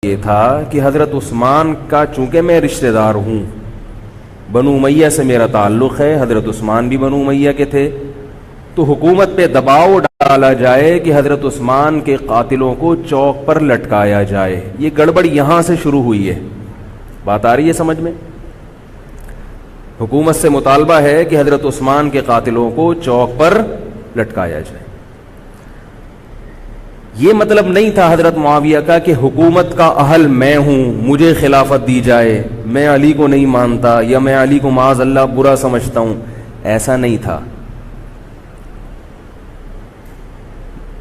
یہ تھا کہ حضرت عثمان کا چونکہ میں رشتہ دار ہوں، بنو امیہ سے میرا تعلق ہے، حضرت عثمان بھی بنو امیہ کے تھے، تو حکومت پہ دباؤ ڈالا جائے کہ حضرت عثمان کے قاتلوں کو چوک پر لٹکایا جائے۔ یہ گڑبڑ یہاں سے شروع ہوئی ہے۔ بات آ رہی ہے سمجھ میں؟ حکومت سے مطالبہ ہے کہ حضرت عثمان کے قاتلوں کو چوک پر لٹکایا جائے۔ یہ مطلب نہیں تھا حضرت معاویہ کا کہ حکومت کا اہل میں ہوں، مجھے خلافت دی جائے، میں علی کو نہیں مانتا یا میں علی کو معاذ اللہ برا سمجھتا ہوں، ایسا نہیں تھا۔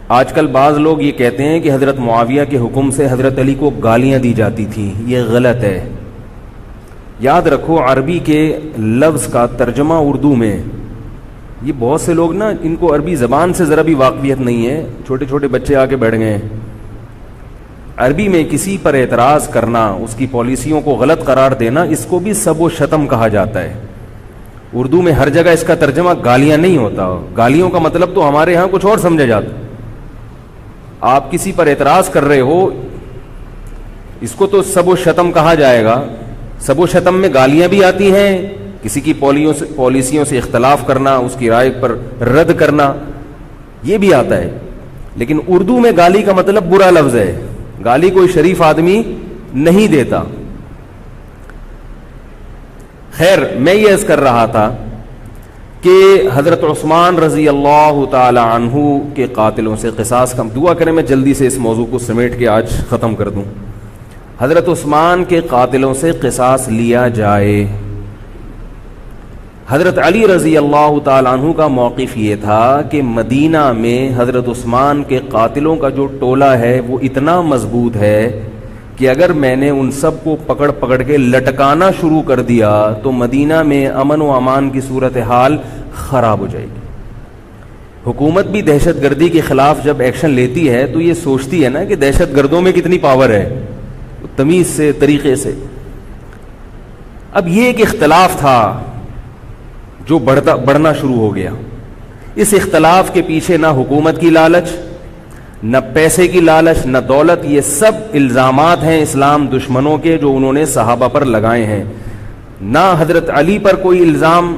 آج کل بعض لوگ یہ کہتے ہیں کہ حضرت معاویہ کے حکم سے حضرت علی کو گالیاں دی جاتی تھیں، یہ غلط ہے۔ یاد رکھو عربی کے لفظ کا ترجمہ اردو میں، یہ بہت سے لوگ نا ان کو عربی زبان سے ذرا بھی واقفیت نہیں ہے، چھوٹے چھوٹے بچے آ کے بیٹھ گئے ہیں۔ عربی میں کسی پر اعتراض کرنا، اس کی پالیسیوں کو غلط قرار دینا، اس کو بھی سب و شتم کہا جاتا ہے۔ اردو میں ہر جگہ اس کا ترجمہ گالیاں نہیں ہوتا، گالیوں کا مطلب تو ہمارے ہاں کچھ اور سمجھا جاتا۔ آپ کسی پر اعتراض کر رہے ہو، اس کو تو سب و شتم کہا جائے گا۔ سب و شتم میں گالیاں بھی آتی ہیں، کسی کی پالیسیوں سے اختلاف کرنا، اس کی رائے پر رد کرنا، یہ بھی آتا ہے۔ لیکن اردو میں گالی کا مطلب برا لفظ ہے، گالی کوئی شریف آدمی نہیں دیتا۔ خیر، میں یہ عرض کر رہا تھا کہ حضرت عثمان رضی اللہ تعالی عنہ کے قاتلوں سے قصاص کا دعا کریں، میں جلدی سے اس موضوع کو سمیٹ کے آج ختم کر دوں۔ حضرت عثمان کے قاتلوں سے قصاص لیا جائے۔ حضرت علی رضی اللہ تعالیٰ عنہ کا موقف یہ تھا کہ مدینہ میں حضرت عثمان کے قاتلوں کا جو ٹولہ ہے وہ اتنا مضبوط ہے کہ اگر میں نے ان سب کو پکڑ پکڑ کے لٹکانا شروع کر دیا تو مدینہ میں امن و امان کی صورتحال خراب ہو جائے گی۔ حکومت بھی دہشت گردی کے خلاف جب ایکشن لیتی ہے تو یہ سوچتی ہے نا کہ دہشت گردوں میں کتنی پاور ہے، تمیز سے، طریقے سے۔ اب یہ ایک اختلاف تھا جو بڑھنا شروع ہو گیا۔ اس اختلاف کے پیچھے نہ حکومت کی لالچ، نہ پیسے کی لالچ، نہ دولت، یہ سب الزامات ہیں اسلام دشمنوں کے جو انہوں نے صحابہ پر لگائے ہیں۔ نہ حضرت علی پر کوئی الزام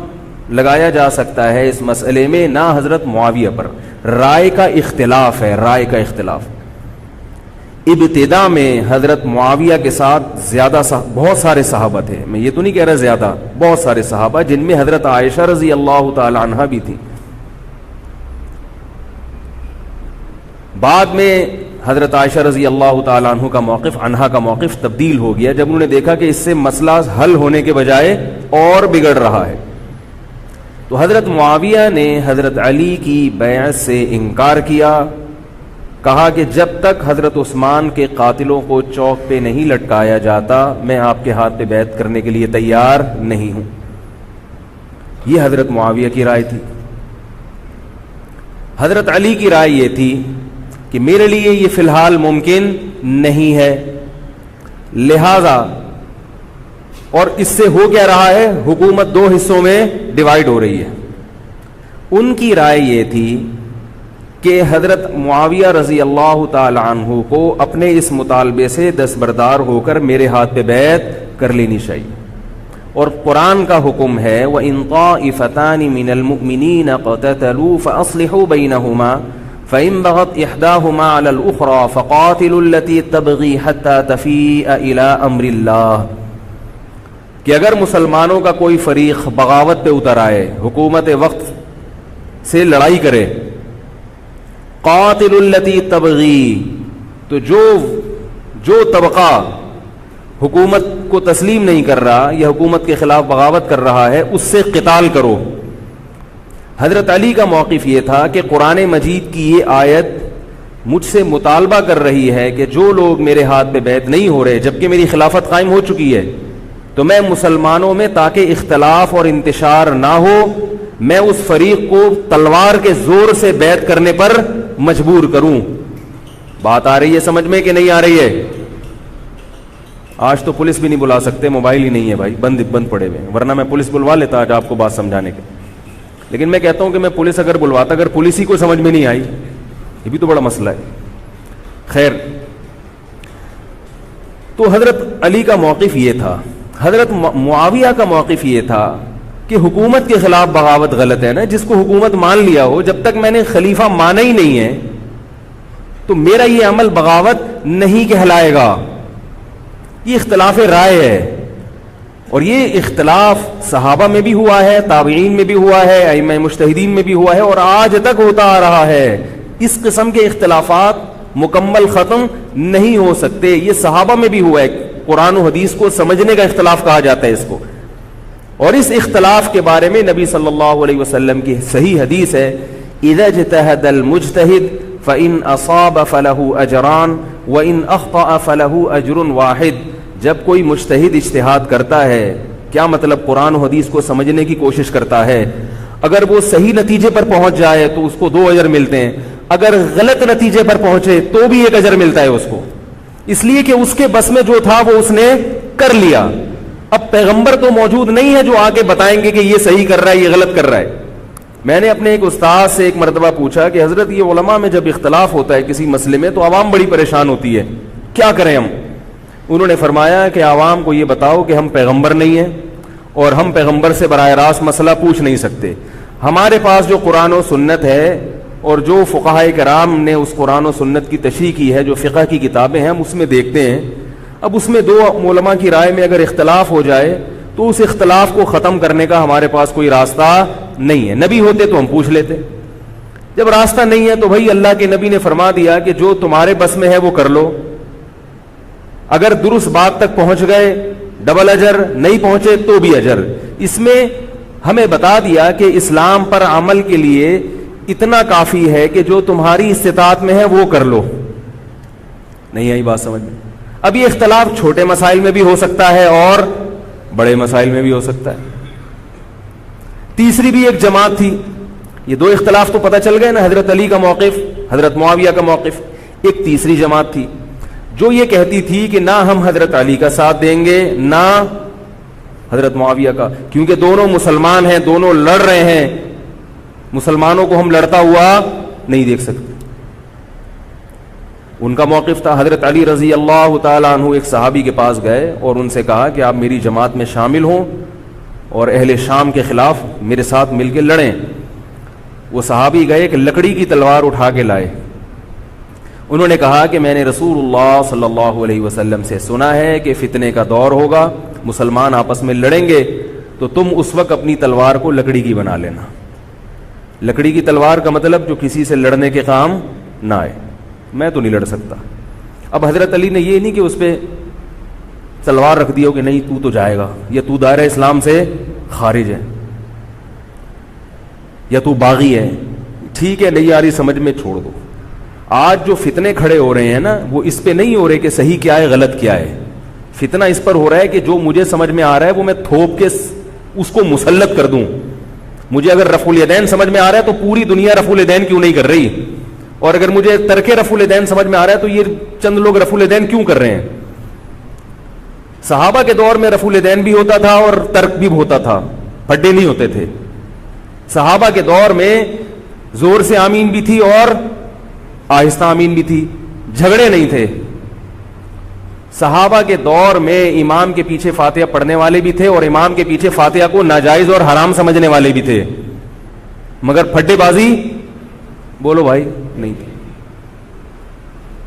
لگایا جا سکتا ہے اس مسئلے میں، نہ حضرت معاویہ پر۔ رائے کا اختلاف ہے، رائے کا اختلاف۔ ابتدا میں حضرت معاویہ کے ساتھ بہت سارے صحابہ تھے، میں یہ تو نہیں کہہ رہا زیادہ، بہت سارے صحابہ، جن میں حضرت عائشہ رضی اللہ تعالی عنہا بھی تھی۔ بعد میں حضرت عائشہ رضی اللہ تعالی عنہا کا موقف تبدیل ہو گیا جب انہوں نے دیکھا کہ اس سے مسئلہ حل ہونے کے بجائے اور بگڑ رہا ہے۔ تو حضرت معاویہ نے حضرت علی کی بیعت سے انکار کیا، کہا کہ جب تک حضرت عثمان کے قاتلوں کو چوک پہ نہیں لٹکایا جاتا میں آپ کے ہاتھ پہ بیعت کرنے کے لیے تیار نہیں ہوں۔ یہ حضرت معاویہ کی رائے تھی۔ حضرت علی کی رائے یہ تھی کہ میرے لیے یہ فی الحال ممکن نہیں ہے، لہذا، اور اس سے ہو کیا رہا ہے، حکومت دو حصوں میں ڈیوائیڈ ہو رہی ہے۔ ان کی رائے یہ تھی کہ حضرت معاویہ رضی اللہ تعالی عنہ کو اپنے اس مطالبے سے دستبردار ہو کر میرے ہاتھ پہ بیعت کر لینی چاہیے۔ اور قرآن کا حکم ہے وَإِن طَائِفَتَانِ مِنَ الْمُؤْمِنِينَ اقْتَتَلُوا فَأَصْلِحُوا بَيْنَهُمَا فَإِن بَغَتْ إِحْدَاهُمَا عَلَى الْأُخْرَى فَقَاتِلُوا الَّتِي تَبْغِي حَتَّى تَفِيءَ إِلَى أَمْرِ اللَّهِ، کہ اگر مسلمانوں کا کوئی فریق بغاوت پہ اتر آئے، حکومت وقت سے لڑائی کرے، قاتل التی تبغی، تو جو طبقہ حکومت کو تسلیم نہیں کر رہا یا حکومت کے خلاف بغاوت کر رہا ہے اس سے قتال کرو۔ حضرت علی کا موقف یہ تھا کہ قرآن مجید کی یہ آیت مجھ سے مطالبہ کر رہی ہے کہ جو لوگ میرے ہاتھ پہ بیعت نہیں ہو رہے جبکہ میری خلافت قائم ہو چکی ہے، تو میں مسلمانوں میں تاکہ اختلاف اور انتشار نہ ہو، میں اس فریق کو تلوار کے زور سے بیعت کرنے پر مجبور کروں۔ بات آ رہی ہے سمجھ میں کہ نہیں آ رہی ہے؟ آج تو پولیس بھی نہیں بلا سکتے، موبائل ہی نہیں ہے بھائی، بند پڑے ہوئے، ورنہ میں پولیس بلوا لیتا آج آپ کو بات سمجھانے کے۔ لیکن میں کہتا ہوں کہ میں پولیس اگر بلواتا، اگر پولیس ہی کو سمجھ میں نہیں آئی، یہ بھی تو بڑا مسئلہ ہے۔ خیر، تو حضرت علی کا موقف یہ تھا. حضرت معاویہ کا موقف یہ تھا کہ حکومت کے خلاف بغاوت غلط ہے نا. جس کو حکومت مان لیا ہو, جب تک میں نے خلیفہ مانا ہی نہیں ہے تو میرا یہ عمل بغاوت نہیں کہلائے گا. یہ اختلاف رائے ہے, اور یہ اختلاف صحابہ میں بھی ہوا ہے, تابعین میں بھی ہوا ہے, ائمہ مجتہدین میں بھی ہوا ہے, اور آج تک ہوتا آ رہا ہے. اس قسم کے اختلافات مکمل ختم نہیں ہو سکتے. یہ صحابہ میں بھی ہوا ہے. قرآن و حدیث کو سمجھنے کا اختلاف کہا جاتا ہے اس کو. اور اس اختلاف کے بارے میں نبی صلی اللہ علیہ وسلم کی صحیح حدیث ہے, اذا اجتہد المجتہد فإن أصاب فله أجران وإن أخطأ فله أجر واحد. جب کوئی مجتہد اجتہاد کرتا ہے, کیا مطلب, قرآن و حدیث کو سمجھنے کی کوشش کرتا ہے, اگر وہ صحیح نتیجے پر پہنچ جائے تو اس کو 2 اجر ملتے ہیں, اگر غلط نتیجے پر پہنچے تو بھی 1 اجر ملتا ہے اس کو, اس لیے کہ اس کے بس میں جو تھا وہ اس نے کر لیا. اب پیغمبر تو موجود نہیں ہے جو آ کے بتائیں گے کہ یہ صحیح کر رہا ہے, یہ غلط کر رہا ہے. میں نے اپنے ایک استاد سے ایک مرتبہ پوچھا کہ حضرت یہ علماء میں جب اختلاف ہوتا ہے کسی مسئلے میں تو عوام بڑی پریشان ہوتی ہے, کیا کریں ہم؟ انہوں نے فرمایا کہ عوام کو یہ بتاؤ کہ ہم پیغمبر نہیں ہیں اور ہم پیغمبر سے براہ راست مسئلہ پوچھ نہیں سکتے. ہمارے پاس جو قرآن و سنت ہے اور جو فقہائے کرام نے اس قرآن و سنت کی تشریح کی ہے, جو فقہ کی کتابیں ہیں, ہم اس میں دیکھتے ہیں. اب اس میں 2 علماء کی رائے میں اگر اختلاف ہو جائے تو اس اختلاف کو ختم کرنے کا ہمارے پاس کوئی راستہ نہیں ہے. نبی ہوتے تو ہم پوچھ لیتے, جب راستہ نہیں ہے تو بھائی اللہ کے نبی نے فرما دیا کہ جو تمہارے بس میں ہے وہ کر لو. اگر درست بات تک پہنچ گئے ڈبل اجر, نہیں پہنچے تو بھی اجر. اس میں ہمیں بتا دیا کہ اسلام پر عمل کے لیے اتنا کافی ہے کہ جو تمہاری استطاعت میں ہے وہ کر لو. نہیں آئی بات سمجھ میں؟ اب یہ اختلاف چھوٹے مسائل میں بھی ہو سکتا ہے اور بڑے مسائل میں بھی ہو سکتا ہے. تیسری بھی ایک جماعت تھی. یہ 2 اختلاف تو پتہ چل گئے نا, حضرت علی کا موقف, حضرت معاویہ کا موقف. ایک تیسری جماعت تھی جو یہ کہتی تھی کہ نہ ہم حضرت علی کا ساتھ دیں گے نہ حضرت معاویہ کا, کیونکہ دونوں مسلمان ہیں, دونوں لڑ رہے ہیں, مسلمانوں کو ہم لڑتا ہوا نہیں دیکھ سکتے. ان کا موقف تھا حضرت علی رضی اللہ تعالیٰ عنہ ایک صحابی کے پاس گئے اور ان سے کہا کہ آپ میری جماعت میں شامل ہوں اور اہل شام کے خلاف میرے ساتھ مل کے لڑیں. وہ صحابی گئے کہ لکڑی کی تلوار اٹھا کے لائے. انہوں نے کہا کہ میں نے رسول اللہ صلی اللہ علیہ وسلم سے سنا ہے کہ فتنے کا دور ہوگا, مسلمان آپس میں لڑیں گے, تو تم اس وقت اپنی تلوار کو لکڑی کی بنا لینا. لکڑی کی تلوار کا مطلب جو کسی سے لڑنے کے کام نہ آئے. میں تو نہیں لڑ سکتا. اب حضرت علی نے یہ نہیں کہ اس پہ تلوار رکھ دی ہو کہ نہیں تو جائے گا, یا تو دائرہ اسلام سے خارج ہے, یا تو باغی ہے, ٹھیک ہے نہیں آ رہی سمجھ میں چھوڑ دو. آج جو فتنے کھڑے ہو رہے ہیں نا وہ اس پہ نہیں ہو رہے کہ صحیح کیا ہے غلط کیا ہے. فتنہ اس پر ہو رہا ہے کہ جو مجھے سمجھ میں آ رہا ہے وہ میں تھوپ کے اس کو مسلط کر دوں. مجھے اگر رفع الیدین سمجھ میں آ رہا ہے تو پوری دنیا رفع الیدین کیوں نہیں کر رہی, اور اگر مجھے ترک رفع الیدین سمجھ میں آ رہا ہے تو یہ چند لوگ رفع الیدین کیوں کر رہے ہیں. صحابہ کے دور میں رفع الیدین بھی ہوتا تھا اور ترک بھی ہوتا تھا, پھڈے نہیں ہوتے تھے. صحابہ کے دور میں زور سے آمین بھی تھی اور آہستہ آمین بھی تھی, جھگڑے نہیں تھے. صحابہ کے دور میں امام کے پیچھے فاتحہ پڑھنے والے بھی تھے اور امام کے پیچھے فاتحہ کو ناجائز اور حرام سمجھنے والے بھی تھے, مگر پھڈے بازی بولو بھائی نہیں تھی.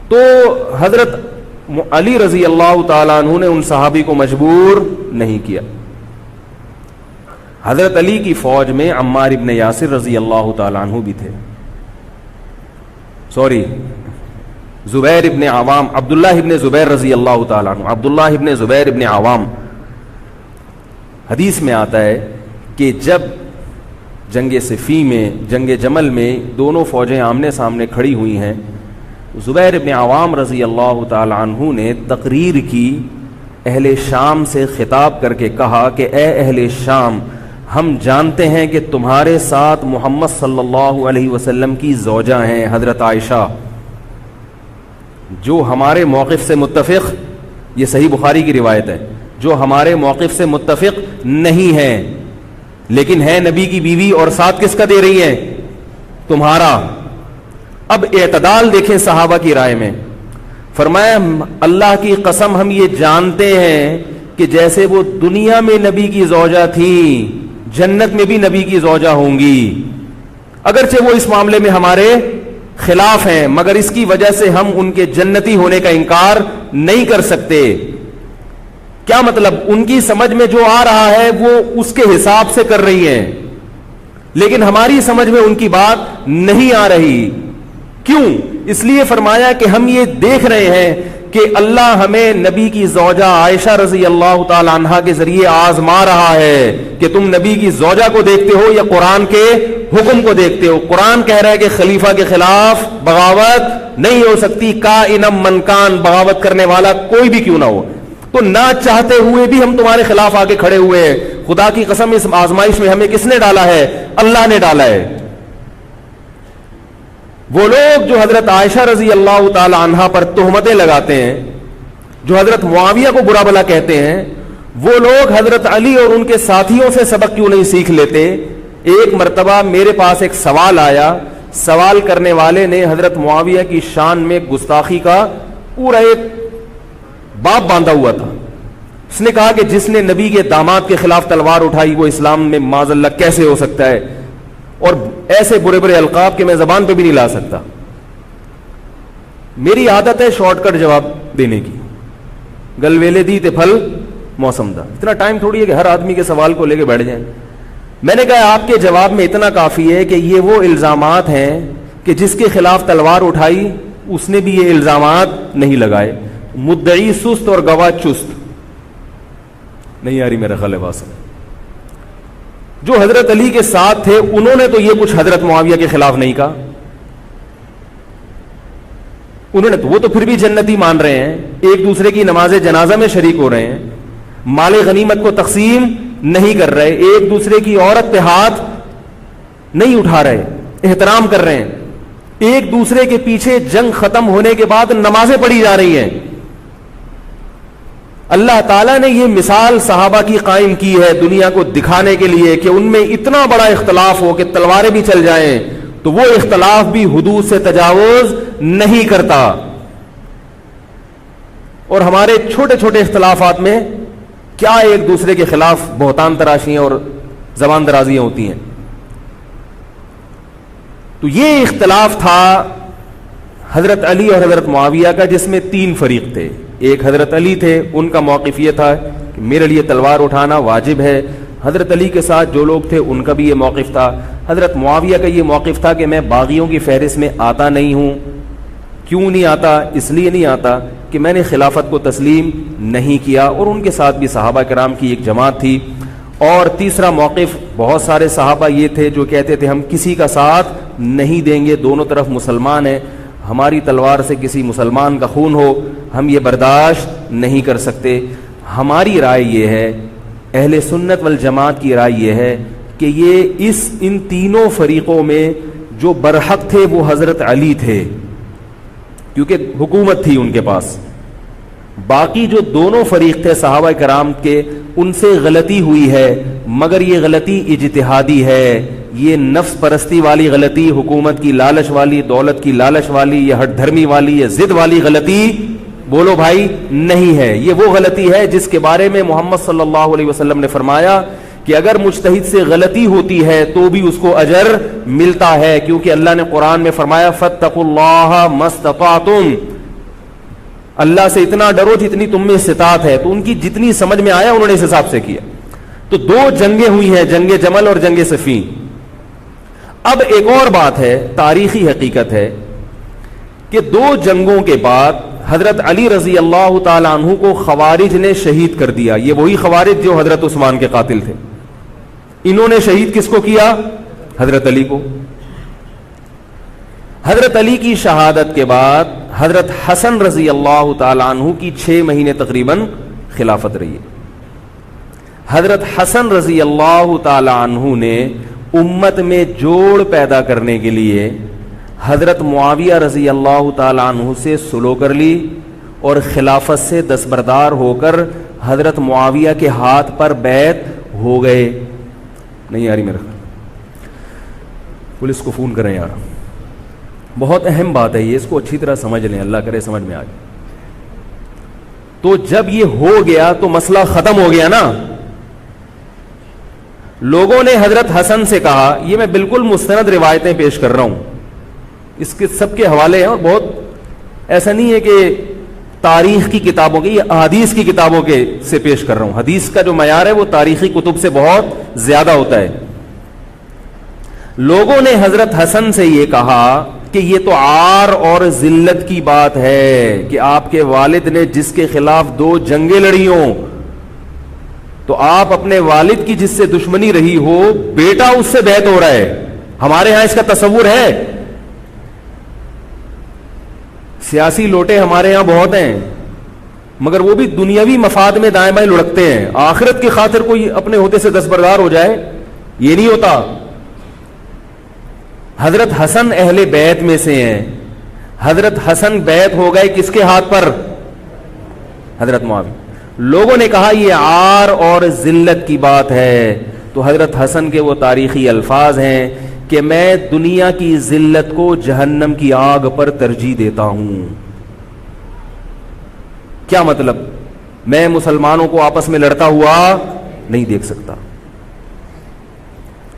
تو حضرت علی رضی اللہ تعالیٰ عنہ نے ان صحابی کو مجبور نہیں کیا. حضرت علی کی فوج میں عمار ابن یاسر رضی اللہ تعالیٰ عنہ بھی تھے, زبیر ابن عوام, عبداللہ ابن زبیر رضی اللہ تعالیٰ عنہ, عبداللہ ابن زبیر ابن عوام. حدیث میں آتا ہے کہ جب جنگ صفین میں, جنگ جمل میں دونوں فوجیں آمنے سامنے کھڑی ہوئی ہیں, زبیر ابن عوام رضی اللہ تعالیٰ عنہ نے تقریر کی, اہل شام سے خطاب کر کے کہا کہ اے اہل شام, ہم جانتے ہیں کہ تمہارے ساتھ محمد صلی اللہ علیہ وسلم کی زوجہ ہیں حضرت عائشہ, جو ہمارے موقف سے متفق, یہ صحیح بخاری کی روایت ہے, جو ہمارے موقف سے متفق نہیں ہے لیکن ہے نبی کی بیوی, اور ساتھ کس کا دے رہی ہے؟ تمہارا. اب اعتدال دیکھیں صحابہ کی رائے میں. فرمایا اللہ کی قسم ہم یہ جانتے ہیں کہ جیسے وہ دنیا میں نبی کی زوجہ تھی جنت میں بھی نبی کی زوجہ ہوں گی، اگرچہ وہ اس معاملے میں ہمارے خلاف ہیں مگر اس کی وجہ سے ہم ان کے جنتی ہونے کا انکار نہیں کر سکتے۔ کیا مطلب؟ ان کی سمجھ میں جو آ رہا ہے وہ اس کے حساب سے کر رہی ہیں، لیکن ہماری سمجھ میں ان کی بات نہیں آ رہی۔ کیوں؟ اس لیے فرمایا کہ ہم یہ دیکھ رہے ہیں کہ اللہ ہمیں نبی کی زوجہ عائشہ رضی اللہ تعالی عنہا کے ذریعے آزما رہا ہے کہ تم نبی کی زوجہ کو دیکھتے ہو یا قرآن کے حکم کو دیکھتے ہو۔ قرآن کہہ رہا ہے کہ خلیفہ کے خلاف بغاوت نہیں ہو سکتی، کائنم من کان، بغاوت کرنے والا کوئی بھی کیوں نہ ہو، تو نہ چاہتے ہوئے بھی ہم تمہارے خلاف آگے کھڑے ہوئے ہیں۔ خدا کی قسم اس آزمائش میں ہمیں کس نے ڈالا ہے؟ اللہ نے ڈالا ہے۔ وہ لوگ جو حضرت عائشہ رضی اللہ تعالی عنہا پر تہمتیں لگاتے ہیں، جو حضرت معاویہ کو برا بھلا کہتے ہیں، وہ لوگ حضرت علی اور ان کے ساتھیوں سے سبق کیوں نہیں سیکھ لیتے؟ ایک مرتبہ میرے پاس ایک سوال آیا، سوال کرنے والے نے حضرت معاویہ کی شان میں گستاخی کا پورا ایک باب باندھا ہوا تھا۔ اس نے کہا کہ جس نے نبی کے داماد کے خلاف تلوار اٹھائی وہ اسلام میں معاذ اللہ کیسے ہو سکتا ہے، اور ایسے برے برے القاب کہ میں زبان پہ بھی نہیں لا سکتا۔ میری عادت ہے شارٹ کٹ جواب دینے کی، گل ویلے دی تے پھل موسم دا۔ اتنا ٹائم تھوڑی ہے کہ ہر آدمی کے سوال کو لے کے بیٹھ جائیں۔ میں نے کہا آپ کے جواب میں اتنا کافی ہے کہ یہ وہ الزامات ہیں کہ جس کے خلاف تلوار اٹھائی اس نے بھی یہ الزامات نہیں لگائے۔ مدعی سست اور گواہ چست۔ نہیں آ رہی میرا خیال ہے بات۔ جو حضرت علی کے ساتھ تھے انہوں نے تو یہ کچھ حضرت معاویہ کے خلاف نہیں کہا، انہوں نے تو وہ تو پھر بھی جنتی مان رہے ہیں، ایک دوسرے کی نماز جنازہ میں شریک ہو رہے ہیں، مال غنیمت کو تقسیم نہیں کر رہے، ایک دوسرے کی عورت پہ ہاتھ نہیں اٹھا رہے، احترام کر رہے ہیں، ایک دوسرے کے پیچھے جنگ ختم ہونے کے بعد نمازیں پڑھی جا رہی ہیں۔ اللہ تعالیٰ نے یہ مثال صحابہ کی قائم کی ہے دنیا کو دکھانے کے لیے کہ ان میں اتنا بڑا اختلاف ہو کہ تلواریں بھی چل جائیں تو وہ اختلاف بھی حدود سے تجاوز نہیں کرتا، اور ہمارے چھوٹے چھوٹے اختلافات میں کیا ایک دوسرے کے خلاف بہتان تراشیاں اور زبان درازیاں ہوتی ہیں۔ تو یہ اختلاف تھا حضرت علی اور حضرت معاویہ کا، جس میں تین فریق تھے۔ ایک حضرت علی تھے، ان کا موقف یہ تھا کہ میرے لیے تلوار اٹھانا واجب ہے۔ حضرت علی کے ساتھ جو لوگ تھے ان کا بھی یہ موقف تھا۔ حضرت معاویہ کا یہ موقف تھا کہ میں باغیوں کی فہرست میں آتا نہیں ہوں۔ کیوں نہیں آتا؟ اس لیے نہیں آتا کہ میں نے خلافت کو تسلیم نہیں کیا، اور ان کے ساتھ بھی صحابہ کرام کی ایک جماعت تھی۔ اور تیسرا موقف، بہت سارے صحابہ یہ تھے جو کہتے تھے ہم کسی کا ساتھ نہیں دیں گے، دونوں طرف مسلمان ہیں، ہماری تلوار سے کسی مسلمان کا خون ہو ہم یہ برداشت نہیں کر سکتے۔ ہماری رائے یہ ہے، اہل سنت والجماعت کی رائے یہ ہے کہ یہ ان تینوں فریقوں میں جو برحق تھے وہ حضرت علی تھے، کیونکہ حکومت تھی ان کے پاس۔ باقی جو دونوں فریق تھے صحابہ کرام کے، ان سے غلطی ہوئی ہے، مگر یہ غلطی اجتہادی ہے، یہ نفس پرستی والی غلطی، حکومت کی لالچ والی، دولت کی لالچ والی، یا ہٹ دھرمی والی یا ضد والی غلطی بولو بھائی نہیں ہے۔ یہ وہ غلطی ہے جس کے بارے میں محمد صلی اللہ علیہ وسلم نے فرمایا کہ اگر مجتہد سے غلطی ہوتی ہے تو بھی اس کو اجر ملتا ہے، کیونکہ اللہ نے قرآن میں فرمایا فاتقوا اللہ ما استطعتم، اللہ سے اتنا ڈرو جتنی تم میں استطاعت ہے۔ تو ان کی جتنی سمجھ میں آیا انہوں نے اس حساب سے کیا۔ تو دو جنگیں ہوئی ہیں، جنگ جمل اور جنگ صفین۔ اب ایک اور بات ہے، تاریخی حقیقت ہے کہ دو جنگوں کے بعد حضرت علی رضی اللہ تعالی عنہ کو خوارج نے شہید کر دیا۔ یہ وہی خوارج جو حضرت عثمان کے قاتل تھے، انہوں نے شہید کس کو کیا؟ حضرت علی کو۔ حضرت علی کی شہادت کے بعد حضرت حسن رضی اللہ تعالی عنہ کی 6 مہینے تقریباً خلافت رہی ہے۔ حضرت حسن رضی اللہ تعالی عنہ نے امت میں جوڑ پیدا کرنے کے لیے حضرت معاویہ رضی اللہ تعالی عنہ سے سلو کر لی، اور خلافت سے دستبردار ہو کر حضرت معاویہ کے ہاتھ پر بیعت ہو گئے۔ نہیں آ رہی میرا خیال، پولیس کو فون کریں یار، بہت اہم بات ہے یہ، اس کو اچھی طرح سمجھ لیں، اللہ کرے سمجھ میں آ جائے۔ تو جب یہ ہو گیا تو مسئلہ ختم ہو گیا نا. لوگوں نے حضرت حسن سے کہا, یہ میں بالکل مستند روایتیں پیش کر رہا ہوں, اس کے سب کے حوالے ہیں, اور بہت ایسا نہیں ہے کہ تاریخ کی کتابوں کے, یہ احادیث کی کتابوں کے سے پیش کر رہا ہوں. حدیث کا جو معیار ہے وہ تاریخی کتب سے بہت زیادہ ہوتا ہے. لوگوں نے حضرت حسن سے یہ کہا کہ یہ تو عار اور ذلت کی بات ہے کہ آپ کے والد نے جس کے خلاف 2 جنگیں لڑی ہوں, تو آپ اپنے والد کی جس سے دشمنی رہی ہو, بیٹا اس سے بیعت ہو رہا ہے. ہمارے ہاں اس کا تصور ہے. سیاسی لوٹے ہمارے ہاں بہت ہیں, مگر وہ بھی دنیاوی مفاد میں دائیں بائیں لڑکتے ہیں. آخرت کی خاطر کوئی اپنے ہوتے سے دستبردار ہو جائے, یہ نہیں ہوتا. حضرت حسن اہل بیت میں سے ہیں. حضرت حسن بیعت ہو گئے کس کے ہاتھ پر؟ حضرت معاویہ. لوگوں نے کہا یہ عار اور ذلت کی بات ہے. تو حضرت حسن کے وہ تاریخی الفاظ ہیں کہ میں دنیا کی ذلت کو جہنم کی آگ پر ترجیح دیتا ہوں. کیا مطلب؟ میں مسلمانوں کو آپس میں لڑتا ہوا نہیں دیکھ سکتا,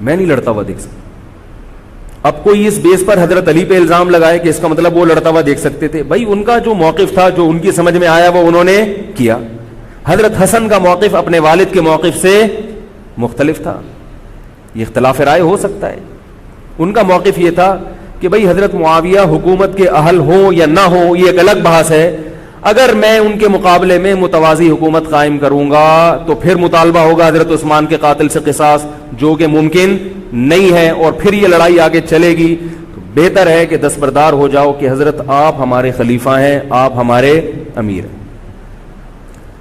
میں نہیں لڑتا ہوا دیکھ سکتا. اب کوئی اس بیس پر حضرت علی پہ الزام لگائے کہ اس کا مطلب وہ لڑتا ہوا دیکھ سکتے تھے. بھائی ان کا جو موقف تھا, جو ان کی سمجھ میں آیا, وہ انہوں نے کیا. حضرت حسن کا موقف اپنے والد کے موقف سے مختلف تھا. یہ اختلاف رائے ہو سکتا ہے. ان کا موقف یہ تھا کہ بھئی حضرت معاویہ حکومت کے اہل ہوں یا نہ ہوں, یہ ایک الگ بحث ہے. اگر میں ان کے مقابلے میں متوازی حکومت قائم کروں گا تو پھر مطالبہ ہوگا حضرت عثمان کے قاتل سے قصاص, جو کہ ممکن نہیں ہے, اور پھر یہ لڑائی آگے چلے گی. تو بہتر ہے کہ دستبردار ہو جاؤ کہ حضرت آپ ہمارے خلیفہ ہیں, آپ ہمارے امیر ہیں.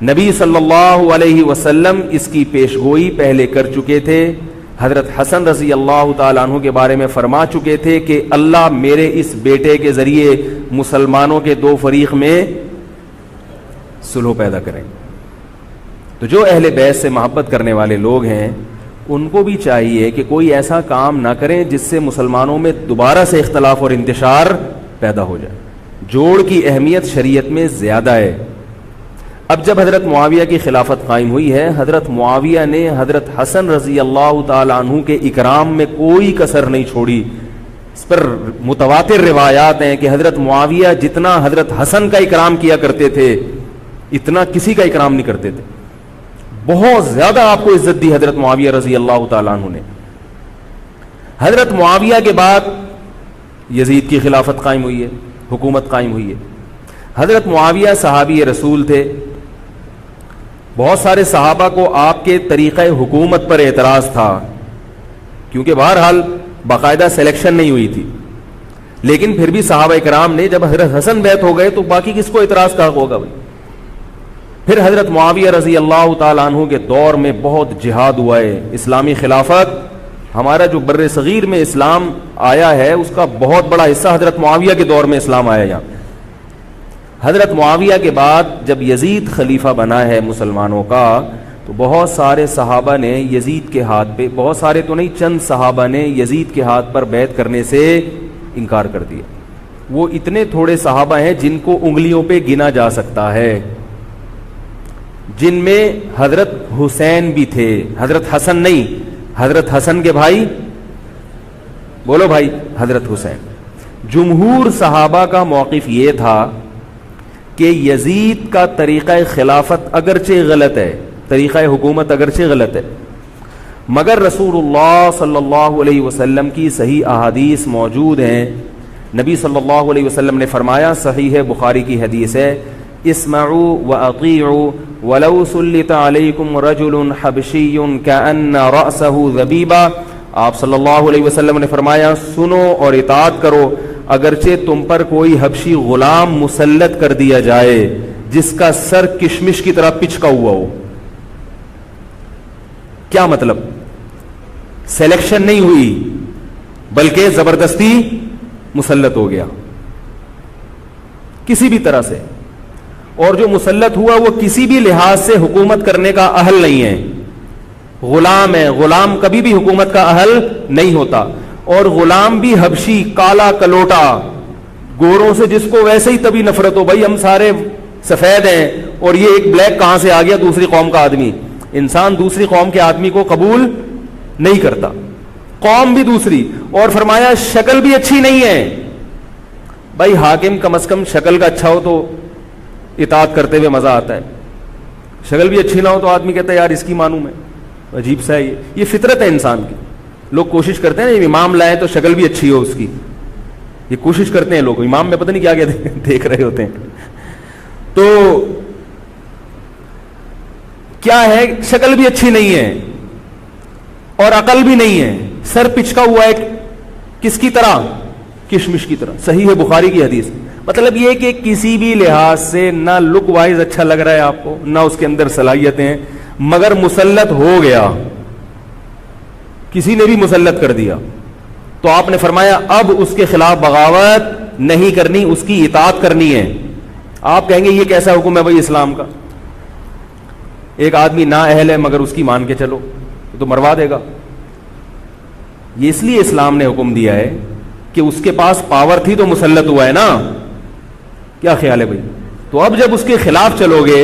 نبی صلی اللہ علیہ وسلم اس کی پیشگوئی پہلے کر چکے تھے. حضرت حسن رضی اللہ تعالیٰ عنہ کے بارے میں فرما چکے تھے کہ اللہ میرے اس بیٹے کے ذریعے مسلمانوں کے 2 فریق میں صلح پیدا کریں. تو جو اہل بیت سے محبت کرنے والے لوگ ہیں ان کو بھی چاہیے کہ کوئی ایسا کام نہ کریں جس سے مسلمانوں میں دوبارہ سے اختلاف اور انتشار پیدا ہو جائے. جوڑ کی اہمیت شریعت میں زیادہ ہے. اب جب حضرت معاویہ کی خلافت قائم ہوئی ہے, حضرت معاویہ نے حضرت حسن رضی اللہ تعالی عنہ کے اکرام میں کوئی کسر نہیں چھوڑی. اس پر متواتر روایات ہیں کہ حضرت معاویہ جتنا حضرت حسن کا اکرام کیا کرتے تھے اتنا کسی کا اکرام نہیں کرتے تھے. بہت زیادہ آپ کو عزت دی حضرت معاویہ رضی اللہ تعالیٰ عنہ نے. حضرت معاویہ کے بعد یزید کی خلافت قائم ہوئی ہے, حکومت قائم ہوئی ہے. حضرت معاویہ صحابی رسول تھے. بہت سارے صحابہ کو آپ کے طریقہ حکومت پر اعتراض تھا, کیونکہ بہرحال باقاعدہ سلیکشن نہیں ہوئی تھی. لیکن پھر بھی صحابہ کرام نے, جب حضرت حسن بیعت ہو گئے تو باقی کس کو اعتراض کا ہوگا بھائی. پھر حضرت معاویہ رضی اللہ تعالیٰ عنہ کے دور میں بہت جہاد ہوا ہے. اسلامی خلافت, ہمارا جو بر صغیر میں اسلام آیا ہے اس کا بہت بڑا حصہ حضرت معاویہ کے دور میں اسلام آیا. یہاں حضرت معاویہ کے بعد جب یزید خلیفہ بنا ہے مسلمانوں کا, تو بہت سارے صحابہ نے یزید کے ہاتھ پہ, بہت سارے تو نہیں, چند صحابہ نے یزید کے ہاتھ پر بیعت کرنے سے انکار کر دیا. وہ اتنے تھوڑے صحابہ ہیں جن کو انگلیوں پہ گنا جا سکتا ہے, جن میں حضرت حسین بھی تھے, حضرت حسن نہیں, حضرت حسن کے بھائی, بولو بھائی, حضرت حسین. جمہور صحابہ کا موقف یہ تھا کہ یزید کا طریقہ خلافت اگرچہ غلط ہے, طریقہ حکومت اگرچہ غلط ہے, مگر رسول اللہ صلی اللہ علیہ وسلم کی صحیح احادیث موجود ہیں. نبی صلی اللہ علیہ وسلم نے فرمایا, صحیح بخاری کی حدیث ہے, اسمعوا واطیعوا ولو سلط علیکم رجل حبشی کأن رأسہ ذبیبہ. آپ صلی اللہ علیہ وسلم نے فرمایا, سنو اور اطاعت کرو اگرچہ تم پر کوئی حبشی غلام مسلط کر دیا جائے جس کا سر کشمش کی طرح پچکا ہوا ہو. کیا مطلب؟ سلیکشن نہیں ہوئی بلکہ زبردستی مسلط ہو گیا کسی بھی طرح سے, اور جو مسلط ہوا وہ کسی بھی لحاظ سے حکومت کرنے کا اہل نہیں ہے, غلام ہے. غلام کبھی بھی حکومت کا اہل نہیں ہوتا, اور غلام بھی حبشی, کالا کلوٹا, گوروں سے جس کو ویسے ہی تبھی نفرت ہو, بھائی ہم سارے سفید ہیں اور یہ ایک بلیک کہاں سے آ گیا دوسری قوم کا آدمی. انسان دوسری قوم کے آدمی کو قبول نہیں کرتا, قوم بھی دوسری, اور فرمایا شکل بھی اچھی نہیں ہے. بھائی حاکم کم از کم شکل کا اچھا ہو تو اطاعت کرتے ہوئے مزہ آتا ہے, شکل بھی اچھی نہ ہو تو آدمی کہتا ہے یار اس کی مانوں میں, عجیب سا ہے یہ فطرت ہے انسان کی. لوگ کوشش کرتے ہیں نا امام لائے تو شکل بھی اچھی ہو اس کی, یہ کوشش کرتے ہیں لوگ, امام میں پتہ نہیں کیا کیا دیکھ رہے ہوتے ہیں. تو کیا ہے, شکل بھی اچھی نہیں ہے اور عقل بھی نہیں ہے, سر پچکا ہوا ہے کس کی طرح, کشمش کی طرح. صحیح ہے بخاری کی حدیث. مطلب یہ کہ کسی بھی لحاظ سے نہ لک وائز اچھا لگ رہا ہے آپ کو, نہ اس کے اندر صلاحیتیں, مگر مسلط ہو گیا, کسی نے بھی مسلط کر دیا, تو آپ نے فرمایا اب اس کے خلاف بغاوت نہیں کرنی, اس کی اطاعت کرنی ہے. آپ کہیں گے یہ کیسا حکم ہے بھائی اسلام کا, ایک آدمی نا اہل ہے مگر اس کی مان کے چلو تو مروا دے گا. یہ اس لیے اسلام نے حکم دیا ہے کہ اس کے پاس پاور تھی تو مسلط ہوا ہے نا, کیا خیال ہے بھائی؟ تو اب جب اس کے خلاف چلو گے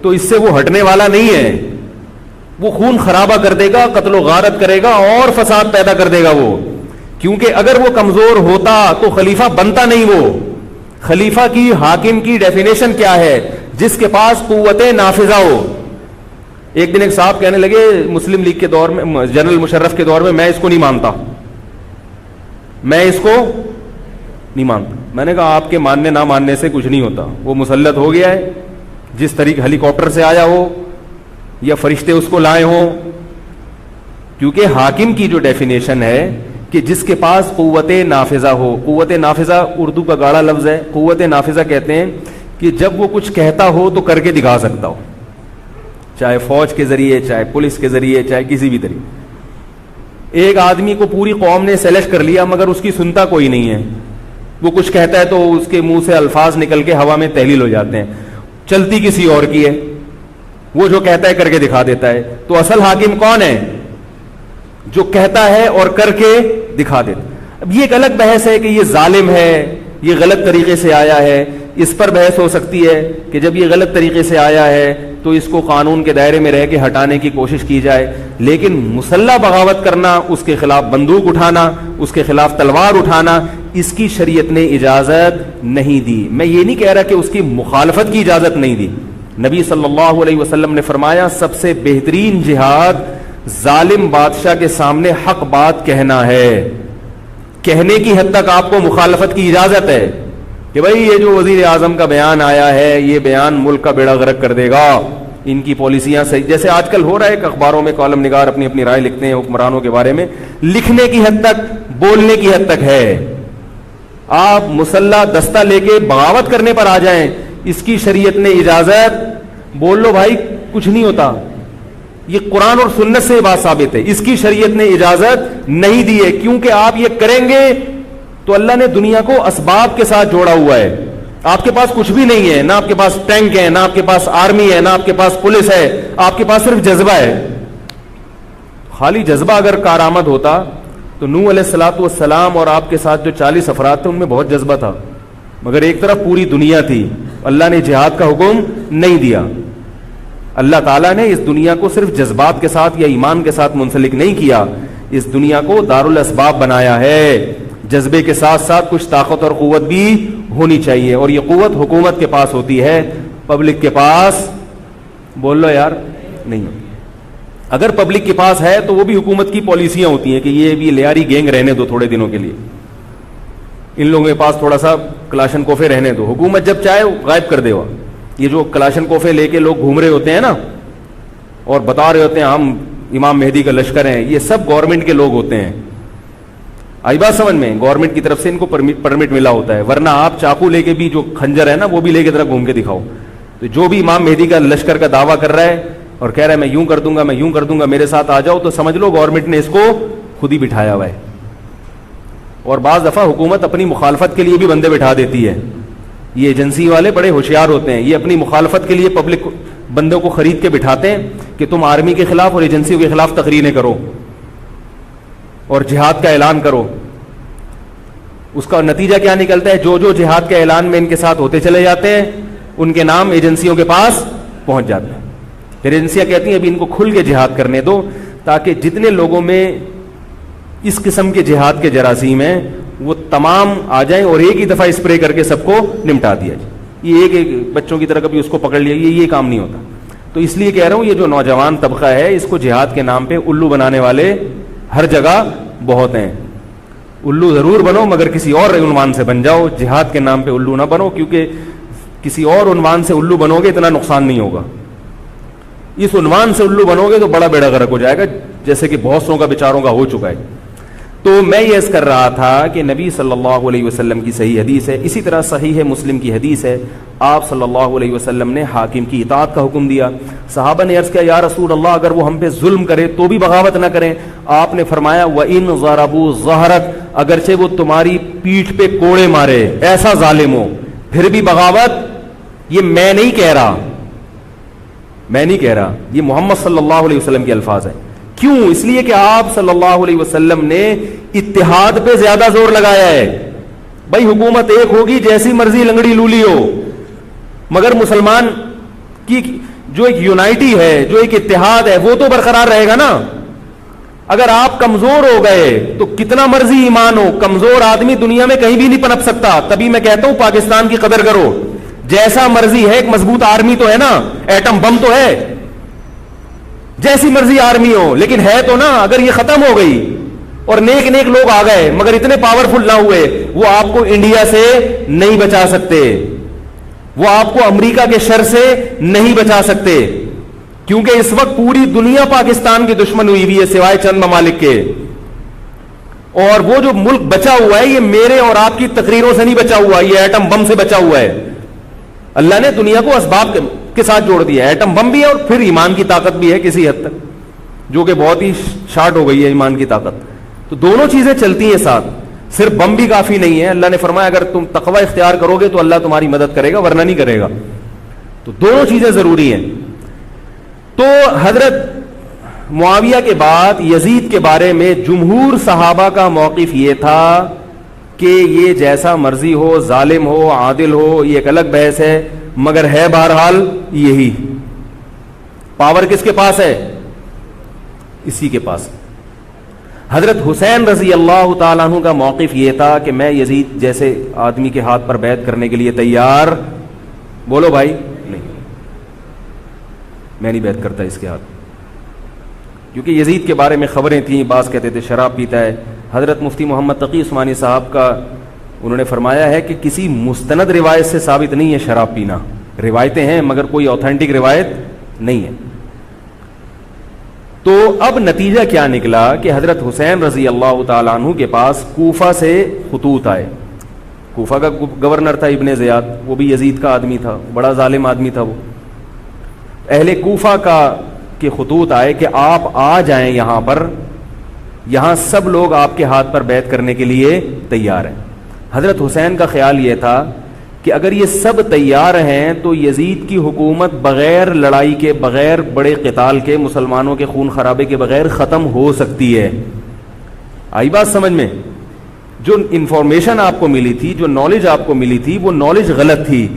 تو اس سے وہ ہٹنے والا نہیں ہے, وہ خون خرابہ کر دے گا, قتل و غارت کرے گا اور فساد پیدا کر دے گا وہ, کیونکہ اگر وہ کمزور ہوتا تو خلیفہ بنتا نہیں. وہ خلیفہ کی, حاکم کی ڈیفینیشن کیا ہے؟ جس کے پاس قوت نافذہ ہو. ایک دن ایک صاحب کہنے لگے مسلم لیگ کے دور میں, جنرل مشرف کے دور میں اس کو نہیں مانتا, میں اس کو نہیں مانتا. میں نے کہا آپ کے ماننے نہ ماننے سے کچھ نہیں ہوتا, وہ مسلط ہو گیا ہے, جس طریقے ہیلی کاپٹر سے آیا ہو یا فرشتے اس کو لائے ہوں, کیونکہ حاکم کی جو ڈیفینیشن ہے کہ جس کے پاس قوت نافذہ ہو. قوت نافذہ اردو کا گاڑا لفظ ہے. قوت نافذہ کہتے ہیں کہ جب وہ کچھ کہتا ہو تو کر کے دکھا سکتا ہو, چاہے فوج کے ذریعے, چاہے پولیس کے ذریعے, چاہے کسی بھی طریقے. ایک آدمی کو پوری قوم نے سلیکٹ کر لیا مگر اس کی سنتا کوئی نہیں ہے, وہ کچھ کہتا ہے تو اس کے منہ سے الفاظ نکل کے ہوا میں تحلیل ہو جاتے ہیں, چلتی کسی اور کی ہے, وہ جو کہتا ہے کر کے دکھا دیتا ہے. تو اصل حاکم کون ہے؟ جو کہتا ہے اور کر کے دکھا دیتا. اب یہ ایک الگ بحث ہے کہ یہ ظالم ہے, یہ غلط طریقے سے آیا ہے, اس پر بحث ہو سکتی ہے کہ جب یہ غلط طریقے سے آیا ہے تو اس کو قانون کے دائرے میں رہ کے ہٹانے کی کوشش کی جائے. لیکن مسلح بغاوت کرنا, اس کے خلاف بندوق اٹھانا, اس کے خلاف تلوار اٹھانا, اس کی شریعت نے اجازت نہیں دی. میں یہ نہیں کہہ رہا کہ اس کی مخالفت کی اجازت نہیں دی. نبی صلی اللہ علیہ وسلم نے فرمایا سب سے بہترین جہاد ظالم بادشاہ کے سامنے حق بات کہنا ہے. کہنے کی حد تک آپ کو مخالفت کی اجازت ہے کہ بھائی یہ جو وزیر اعظم کا بیان آیا ہے یہ بیان ملک کا بیڑا غرق کر دے گا, ان کی پالیسیاں صحیح, جیسے آج کل ہو رہا ہے کہ اخباروں میں کالم نگار اپنی اپنی رائے لکھتے ہیں حکمرانوں کے بارے میں, لکھنے کی حد تک, بولنے کی حد تک ہے. آپ مسلح دستہ لے کے بغاوت کرنے پر آ جائیں, اس کی شریعت نے اجازت, بول لو بھائی کچھ نہیں ہوتا. یہ قرآن اور سنت سے بات ثابت ہے, اس کی شریعت نے اجازت نہیں دی ہے, کیونکہ آپ یہ کریں گے تو اللہ نے دنیا کو اسباب کے ساتھ جوڑا ہوا ہے. آپ کے پاس کچھ بھی نہیں ہے, نہ آپ کے پاس ٹینک ہے, نہ آپ کے پاس آرمی ہے, نہ آپ کے پاس پولیس ہے, آپ کے پاس صرف جذبہ ہے. خالی جذبہ اگر کارآمد ہوتا تو نوح علیہ الصلوۃ والسلام اور آپ کے ساتھ جو 40 افراد تھے ان میں بہت جذبہ تھا, مگر ایک طرف پوری دنیا تھی. اللہ نے جہاد کا حکم نہیں دیا. اللہ تعالیٰ نے اس دنیا کو صرف جذبات کے ساتھ یا ایمان کے ساتھ منسلک نہیں کیا, اس دنیا کو دارالاسباب بنایا ہے. جذبے کے ساتھ ساتھ کچھ طاقت اور قوت بھی ہونی چاہیے, اور یہ قوت حکومت کے پاس ہوتی ہے, پبلک کے پاس بول لو یار نہیں. اگر پبلک کے پاس ہے تو وہ بھی حکومت کی پالیسیاں ہوتی ہیں کہ یہ بھی لیاری گینگ رہنے دو تھوڑے دنوں کے لیے, ان لوگوں کے پاس تھوڑا سا کلاشن کوفے رہنے دو, حکومت جب چاہے غائب کر دے. وہ یہ جو کلاشن کوفے لے کے لوگ گھوم رہے ہوتے ہیں نا اور بتا رہے ہوتے ہیں ہم امام مہدی کا لشکر ہیں, یہ سب گورنمنٹ کے لوگ ہوتے ہیں. آئی بات سمجھ میں؟ گورنمنٹ کی طرف سے ان کو پرمٹ ملا ہوتا ہے, ورنہ آپ چاقو لے کے بھی, جو خنجر ہے نا وہ بھی لے کے ذرا گھوم کے دکھاؤ. تو جو بھی امام مہدی کا لشکر کا دعویٰ کر رہا ہے اور کہہ رہا ہے میں یوں کر دوں گا, میں یوں کر دوں گا, میرے ساتھ آ جاؤ, تو سمجھ لو گورنمنٹ نے اس کو خود ہی بٹھایا ہوا ہے. اور بعض دفعہ حکومت اپنی مخالفت کے لیے بھی بندے بٹھا دیتی ہے. یہ ایجنسی والے بڑے ہوشیار ہوتے ہیں, یہ اپنی مخالفت کے لیے پبلک بندوں کو خرید کے بٹھاتے ہیں کہ تم آرمی کے خلاف اور ایجنسیوں کے خلاف تقریریں کرو اور جہاد کا اعلان کرو. اس کا نتیجہ کیا نکلتا ہے؟ جو جو جہاد کے اعلان میں ان کے ساتھ ہوتے چلے جاتے ہیں ان کے نام ایجنسیوں کے پاس پہنچ جاتے ہیں. پھر ایجنسیاں کہتی ہیں ابھی ان کو کھل کے جہاد کرنے دو تاکہ جتنے لوگوں میں اس قسم کے جہاد کے جراثیم ہیں وہ تمام آ جائیں اور ایک ہی دفعہ اسپرے کر کے سب کو نمٹا دیا جائے. یہ ایک بچوں کی طرح کبھی اس کو پکڑ لیا, یہ کام نہیں ہوتا. تو اس لیے کہہ رہا ہوں یہ جو نوجوان طبقہ ہے اس کو جہاد کے نام پہ الو بنانے والے ہر جگہ بہت ہیں. الو ضرور بنو مگر کسی اور عنوان سے بن جاؤ, جہاد کے نام پہ الو نہ بنو, کیونکہ کسی اور عنوان سے الو بنو گے اتنا نقصان نہیں ہوگا. اس عنوان سے الو بنو گے تو بڑا بیڑا غرق ہو جائے گا, جیسے کہ بہت سو کا بیچاروں کا ہو چکا ہے. تو میں یہ عرض کر رہا تھا کہ نبی صلی اللہ علیہ وسلم کی صحیح حدیث ہے, اسی طرح صحیح مسلم کی حدیث ہے, آپ صلی اللہ علیہ وسلم نے حاکم کی اطاعت کا حکم دیا. صحابہ نے عرض کیا یا رسول اللہ اگر وہ ہم پہ ظلم کرے تو بھی بغاوت نہ کریں. آپ نے فرمایا وَإِن ضَرَبُوا ظَهْرَكَ, اگرچہ وہ تمہاری پیٹھ پہ کوڑے مارے, ایسا ظالم ہو, پھر بھی بغاوت. یہ میں نہیں کہہ رہا, یہ محمد صلی اللہ علیہ وسلم کے الفاظ ہیں. کیوں؟ اس لیے کہ آپ صلی اللہ علیہ وسلم نے اتحاد پہ زیادہ زور لگایا ہے. بھائی حکومت ایک ہوگی جیسی مرضی لنگڑی لولی ہو, مگر مسلمان کی جو ایک یونائٹی ہے, جو ایک اتحاد ہے, وہ تو برقرار رہے گا نا. اگر آپ کمزور ہو گئے تو کتنا مرضی ایمان ہو, کمزور آدمی دنیا میں کہیں بھی نہیں پنپ سکتا. تبھی میں کہتا ہوں پاکستان کی قدر کرو. جیسا مرضی ہے, ایک مضبوط آرمی تو ہے نا, ایٹم بم تو ہے, جیسی مرضی آرمی ہو, لیکن ہے تو نا. اگر یہ ختم ہو گئی اور نیک نیک لوگ آ گئے مگر اتنے پاورفل نہ ہوئے, وہ آپ کو انڈیا سے نہیں بچا سکتے, وہ آپ کو امریکہ کے شر سے نہیں بچا سکتے, کیونکہ اس وقت پوری دنیا پاکستان کی دشمن ہوئی ہوئی ہے سوائے چند ممالک کے. اور وہ جو ملک بچا ہوا ہے یہ میرے اور آپ کی تقریروں سے نہیں بچا ہوا, یہ ایٹم بم سے بچا ہوا ہے. اللہ نے دنیا کو اسباب کے ساتھ جوڑ دیا ہے. ایٹم بم بھی ہے اور پھر ایمان کی طاقت بھی ہے کسی حد تک, جو کہ بہت ہی شارٹ ہو گئی ہے ایمان کی طاقت. تو دونوں چیزیں چلتی ہیں ساتھ, صرف بم بھی کافی نہیں ہے. اللہ نے فرمایا اگر تم تقوی اختیار کرو گے تو اللہ تمہاری مدد کرے گا, ورنہ نہیں کرے گا. تو دونوں چیزیں ضروری ہیں. تو حضرت معاویہ کے بعد یزید کے بارے میں جمہور صحابہ کا موقف یہ تھا کہ یہ جیسا مرضی ہو, ظالم ہو, عادل ہو, یہ ایک الگ بحث ہے, مگر ہے بہرحال یہی. پاور کس کے پاس ہے؟ اسی کے پاس. حضرت حسین رضی اللہ تعالیٰ عنہ کا موقف یہ تھا کہ میں یزید جیسے آدمی کے ہاتھ پر بیعت کرنے کے لیے تیار. بولو بھائی, نہیں, میں نہیں بیعت کرتا اس کے ہاتھ, کیونکہ یزید کے بارے میں خبریں تھیں. بعض کہتے تھے شراب پیتا ہے. حضرت مفتی محمد تقی عثمانی صاحب کا انہوں نے فرمایا ہے کہ کسی مستند روایت سے ثابت نہیں ہے شراب پینا. روایتیں ہیں مگر کوئی اوتھینٹک روایت نہیں ہے. تو اب نتیجہ کیا نکلا کہ حضرت حسین رضی اللہ تعالیٰ عنہ کے پاس کوفہ سے خطوط آئے. کوفہ کا گورنر تھا ابن زیاد, وہ بھی یزید کا آدمی تھا, بڑا ظالم آدمی تھا وہ. اہل کوفہ کے خطوط آئے کہ آپ آ جائیں یہاں پر, یہاں سب لوگ آپ کے ہاتھ پر بیعت کرنے کے لیے تیار ہیں. حضرت حسین کا خیال یہ تھا کہ اگر یہ سب تیار ہیں تو یزید کی حکومت بغیر لڑائی کے, بغیر بڑے قتال کے, مسلمانوں کے خون خرابے کے بغیر ختم ہو سکتی ہے. آئی بات سمجھ میں؟ جو انفارمیشن آپ کو ملی تھی, جو نالج آپ کو ملی تھی, وہ نالج غلط تھی.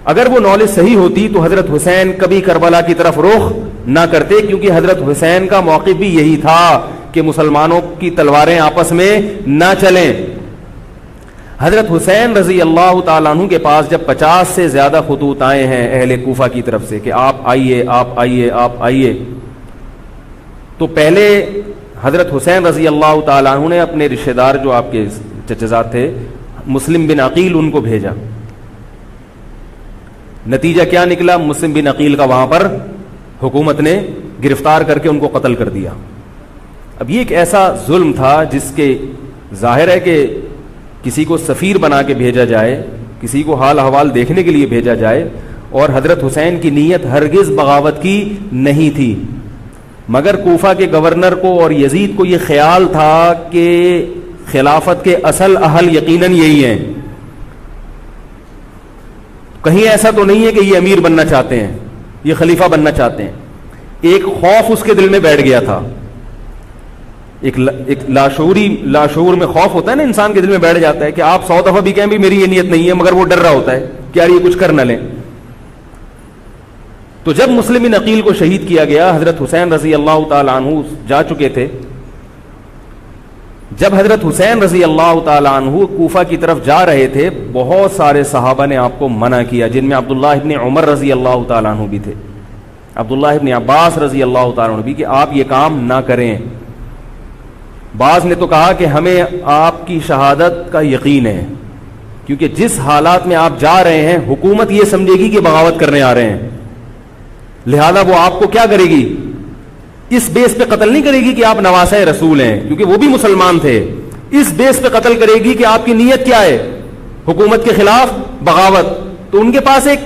اگر وہ نالج صحیح ہوتی تو حضرت حسین کبھی کربلا کی طرف رخ نہ کرتے, کیونکہ حضرت حسین کا موقف بھی یہی تھا کہ مسلمانوں کی تلواریں آپس میں نہ چلیں. حضرت حسین رضی اللہ تعالیٰ عنہ کے پاس جب 50 سے زیادہ خطوط آئے ہیں اہل کوفہ کی طرف سے کہ آپ آئیے, آپ آئیے, آپ آئیے, تو پہلے حضرت حسین رضی اللہ تعالیٰ عنہ نے اپنے رشتہ دار جو آپ کے چچزاد تھے مسلم بن عقیل, ان کو بھیجا. نتیجہ کیا نکلا؟ مسلم بن عقیل کا وہاں پر حکومت نے گرفتار کر کے ان کو قتل کر دیا. اب یہ ایک ایسا ظلم تھا جس کے ظاہر ہے کہ کسی کو سفیر بنا کے بھیجا جائے, کسی کو حال احوال دیکھنے کے لیے بھیجا جائے, اور حضرت حسین کی نیت ہرگز بغاوت کی نہیں تھی, مگر کوفہ کے گورنر کو اور یزید کو یہ خیال تھا کہ خلافت کے اصل اہل یقیناً یہی ہیں. کہیں ایسا تو نہیں ہے کہ یہ امیر بننا چاہتے ہیں, یہ خلیفہ بننا چاہتے ہیں. ایک خوف اس کے دل میں بیٹھ گیا تھا, ایک لاشعور میں خوف ہوتا ہے نا انسان کے دل میں بیٹھ جاتا ہے کہ آپ 100 دفعہ بھی کہیں بھی میری یہ نیت نہیں ہے, مگر وہ ڈر رہا ہوتا ہے کہ یار یہ کچھ کر نہ لیں. تو جب مسلم بن عقیل کو شہید کیا گیا, حضرت حسین رضی اللہ تعالی عنہ جا چکے تھے. جب حضرت حسین رضی اللہ تعالی عنہ کوفہ کی طرف جا رہے تھے, بہت سارے صحابہ نے آپ کو منع کیا, جن میں عبداللہ ابن عمر رضی اللہ تعالی عنہ بھی تھے, عبداللہ ابن عباس رضی اللہ تعالی عنہ بھی, کہ آپ یہ کام نہ کریں. بعض نے تو کہا کہ ہمیں آپ کی شہادت کا یقین ہے, کیونکہ جس حالات میں آپ جا رہے ہیں حکومت یہ سمجھے گی کہ بغاوت کرنے آ رہے ہیں, لہذا وہ آپ کو کیا کرے گی, اس بیس پہ قتل نہیں کرے گی کہ آپ نواسہ رسول ہیں, کیونکہ وہ بھی مسلمان تھے. اس بیس پہ قتل کرے گی کہ آپ کی نیت کیا ہے, حکومت کے خلاف بغاوت. تو ان کے پاس ایک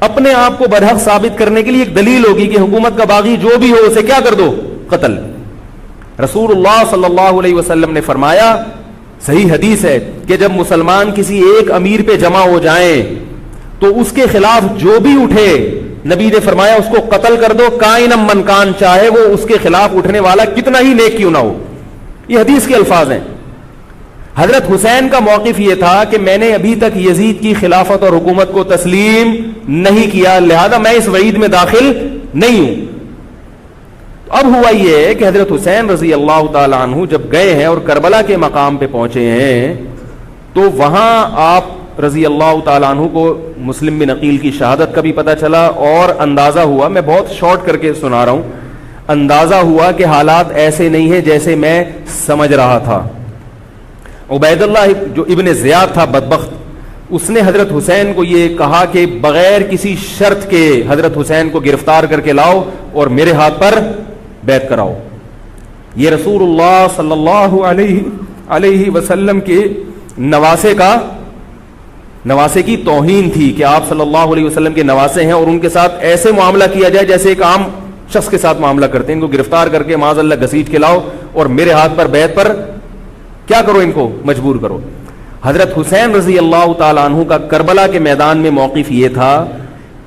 اپنے آپ کو برحق ثابت کرنے کے لیے ایک دلیل ہوگی کہ حکومت کا باغی جو بھی ہو اسے کیا کر دو, قتل. رسول اللہ صلی اللہ علیہ وسلم نے فرمایا, صحیح حدیث ہے, کہ جب مسلمان کسی ایک امیر پہ جمع ہو جائیں تو اس کے خلاف جو بھی اٹھے, نبی نے فرمایا اس کو قتل کر دو, کائنم من کان, چاہے وہ اس کے خلاف اٹھنے والا کتنا ہی نیک کیوں نہ ہو. یہ حدیث کے الفاظ ہیں. حضرت حسین کا موقف یہ تھا کہ میں نے ابھی تک یزید کی خلافت اور حکومت کو تسلیم نہیں کیا, لہذا میں اس وعید میں داخل نہیں ہوں. اب ہوا یہ ہے کہ حضرت حسین رضی اللہ تعالی عنہ جب گئے ہیں اور کربلا کے مقام پہ پہنچے ہیں, تو وہاں آپ رضی اللہ تعالیٰ عنہ کو مسلم بن عقیل کی شہادت کا بھی پتہ چلا, اور اندازہ ہوا, میں بہت شارٹ کر کے سنا رہا ہوں, اندازہ ہوا کہ حالات ایسے نہیں ہیں جیسے میں سمجھ رہا تھا. عبید اللہ جو ابن زیاد تھا بدبخت, اس نے حضرت حسین کو یہ کہا کہ بغیر کسی شرط کے حضرت حسین کو گرفتار کر کے لاؤ اور میرے ہاتھ پر بیعت کراؤ. یہ رسول اللہ صلی اللہ علیہ وسلم کے نواسے کی توہین تھی کہ آپ صلی اللہ علیہ وسلم کے نواسے ہیں اور ان کے ساتھ ایسے معاملہ کیا جائے جیسے ایک عام شخص کے ساتھ معاملہ کرتے ہیں. ان کو گرفتار کر کے معاذ اللہ گھسیٹ کے لاؤ اور میرے ہاتھ پر بیعت پر کیا کرو, ان کو مجبور کرو. حضرت حسین رضی اللہ تعالیٰ عنہ کا کربلا کے میدان میں موقف یہ تھا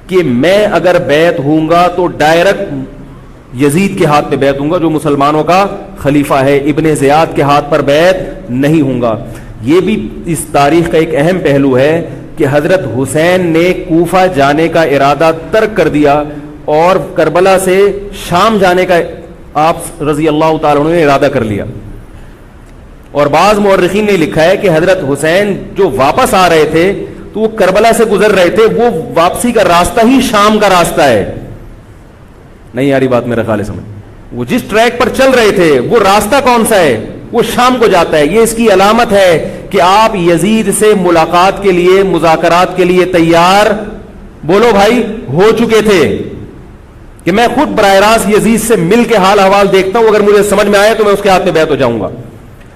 کہ میں اگر بیعت ہوں گا تو ڈائریکٹ یزید کے ہاتھ پہ بیعت ہوں گا جو مسلمانوں کا خلیفہ ہے, ابن زیاد کے ہاتھ پر بیعت نہیں ہوں گا. یہ بھی اس تاریخ کا ایک اہم پہلو ہے کہ حضرت حسین نے کوفہ جانے کا ارادہ ترک کر دیا اور کربلا سے شام جانے کا آپ رضی اللہ تعالیٰ عنہ نے ارادہ کر لیا. اور بعض مورخین نے لکھا ہے کہ حضرت حسین جو واپس آ رہے تھے تو وہ کربلا سے گزر رہے تھے, وہ واپسی کا راستہ ہی شام کا راستہ ہے. نہیں یاری بات میرا خیال ہے سمجھ, وہ جس ٹریک پر چل رہے تھے وہ راستہ کون سا ہے, وہ شام کو جاتا ہے. یہ اس کی علامت ہے کہ آپ یزید سے ملاقات کے لیے, مذاکرات کے لیے تیار, بولو بھائی, ہو چکے تھے کہ میں خود براہ راست یزید سے مل کے حال احوال دیکھتا ہوں, اگر مجھے سمجھ میں آیا تو میں اس کے ہاتھ میں بیعت ہو جاؤں گا.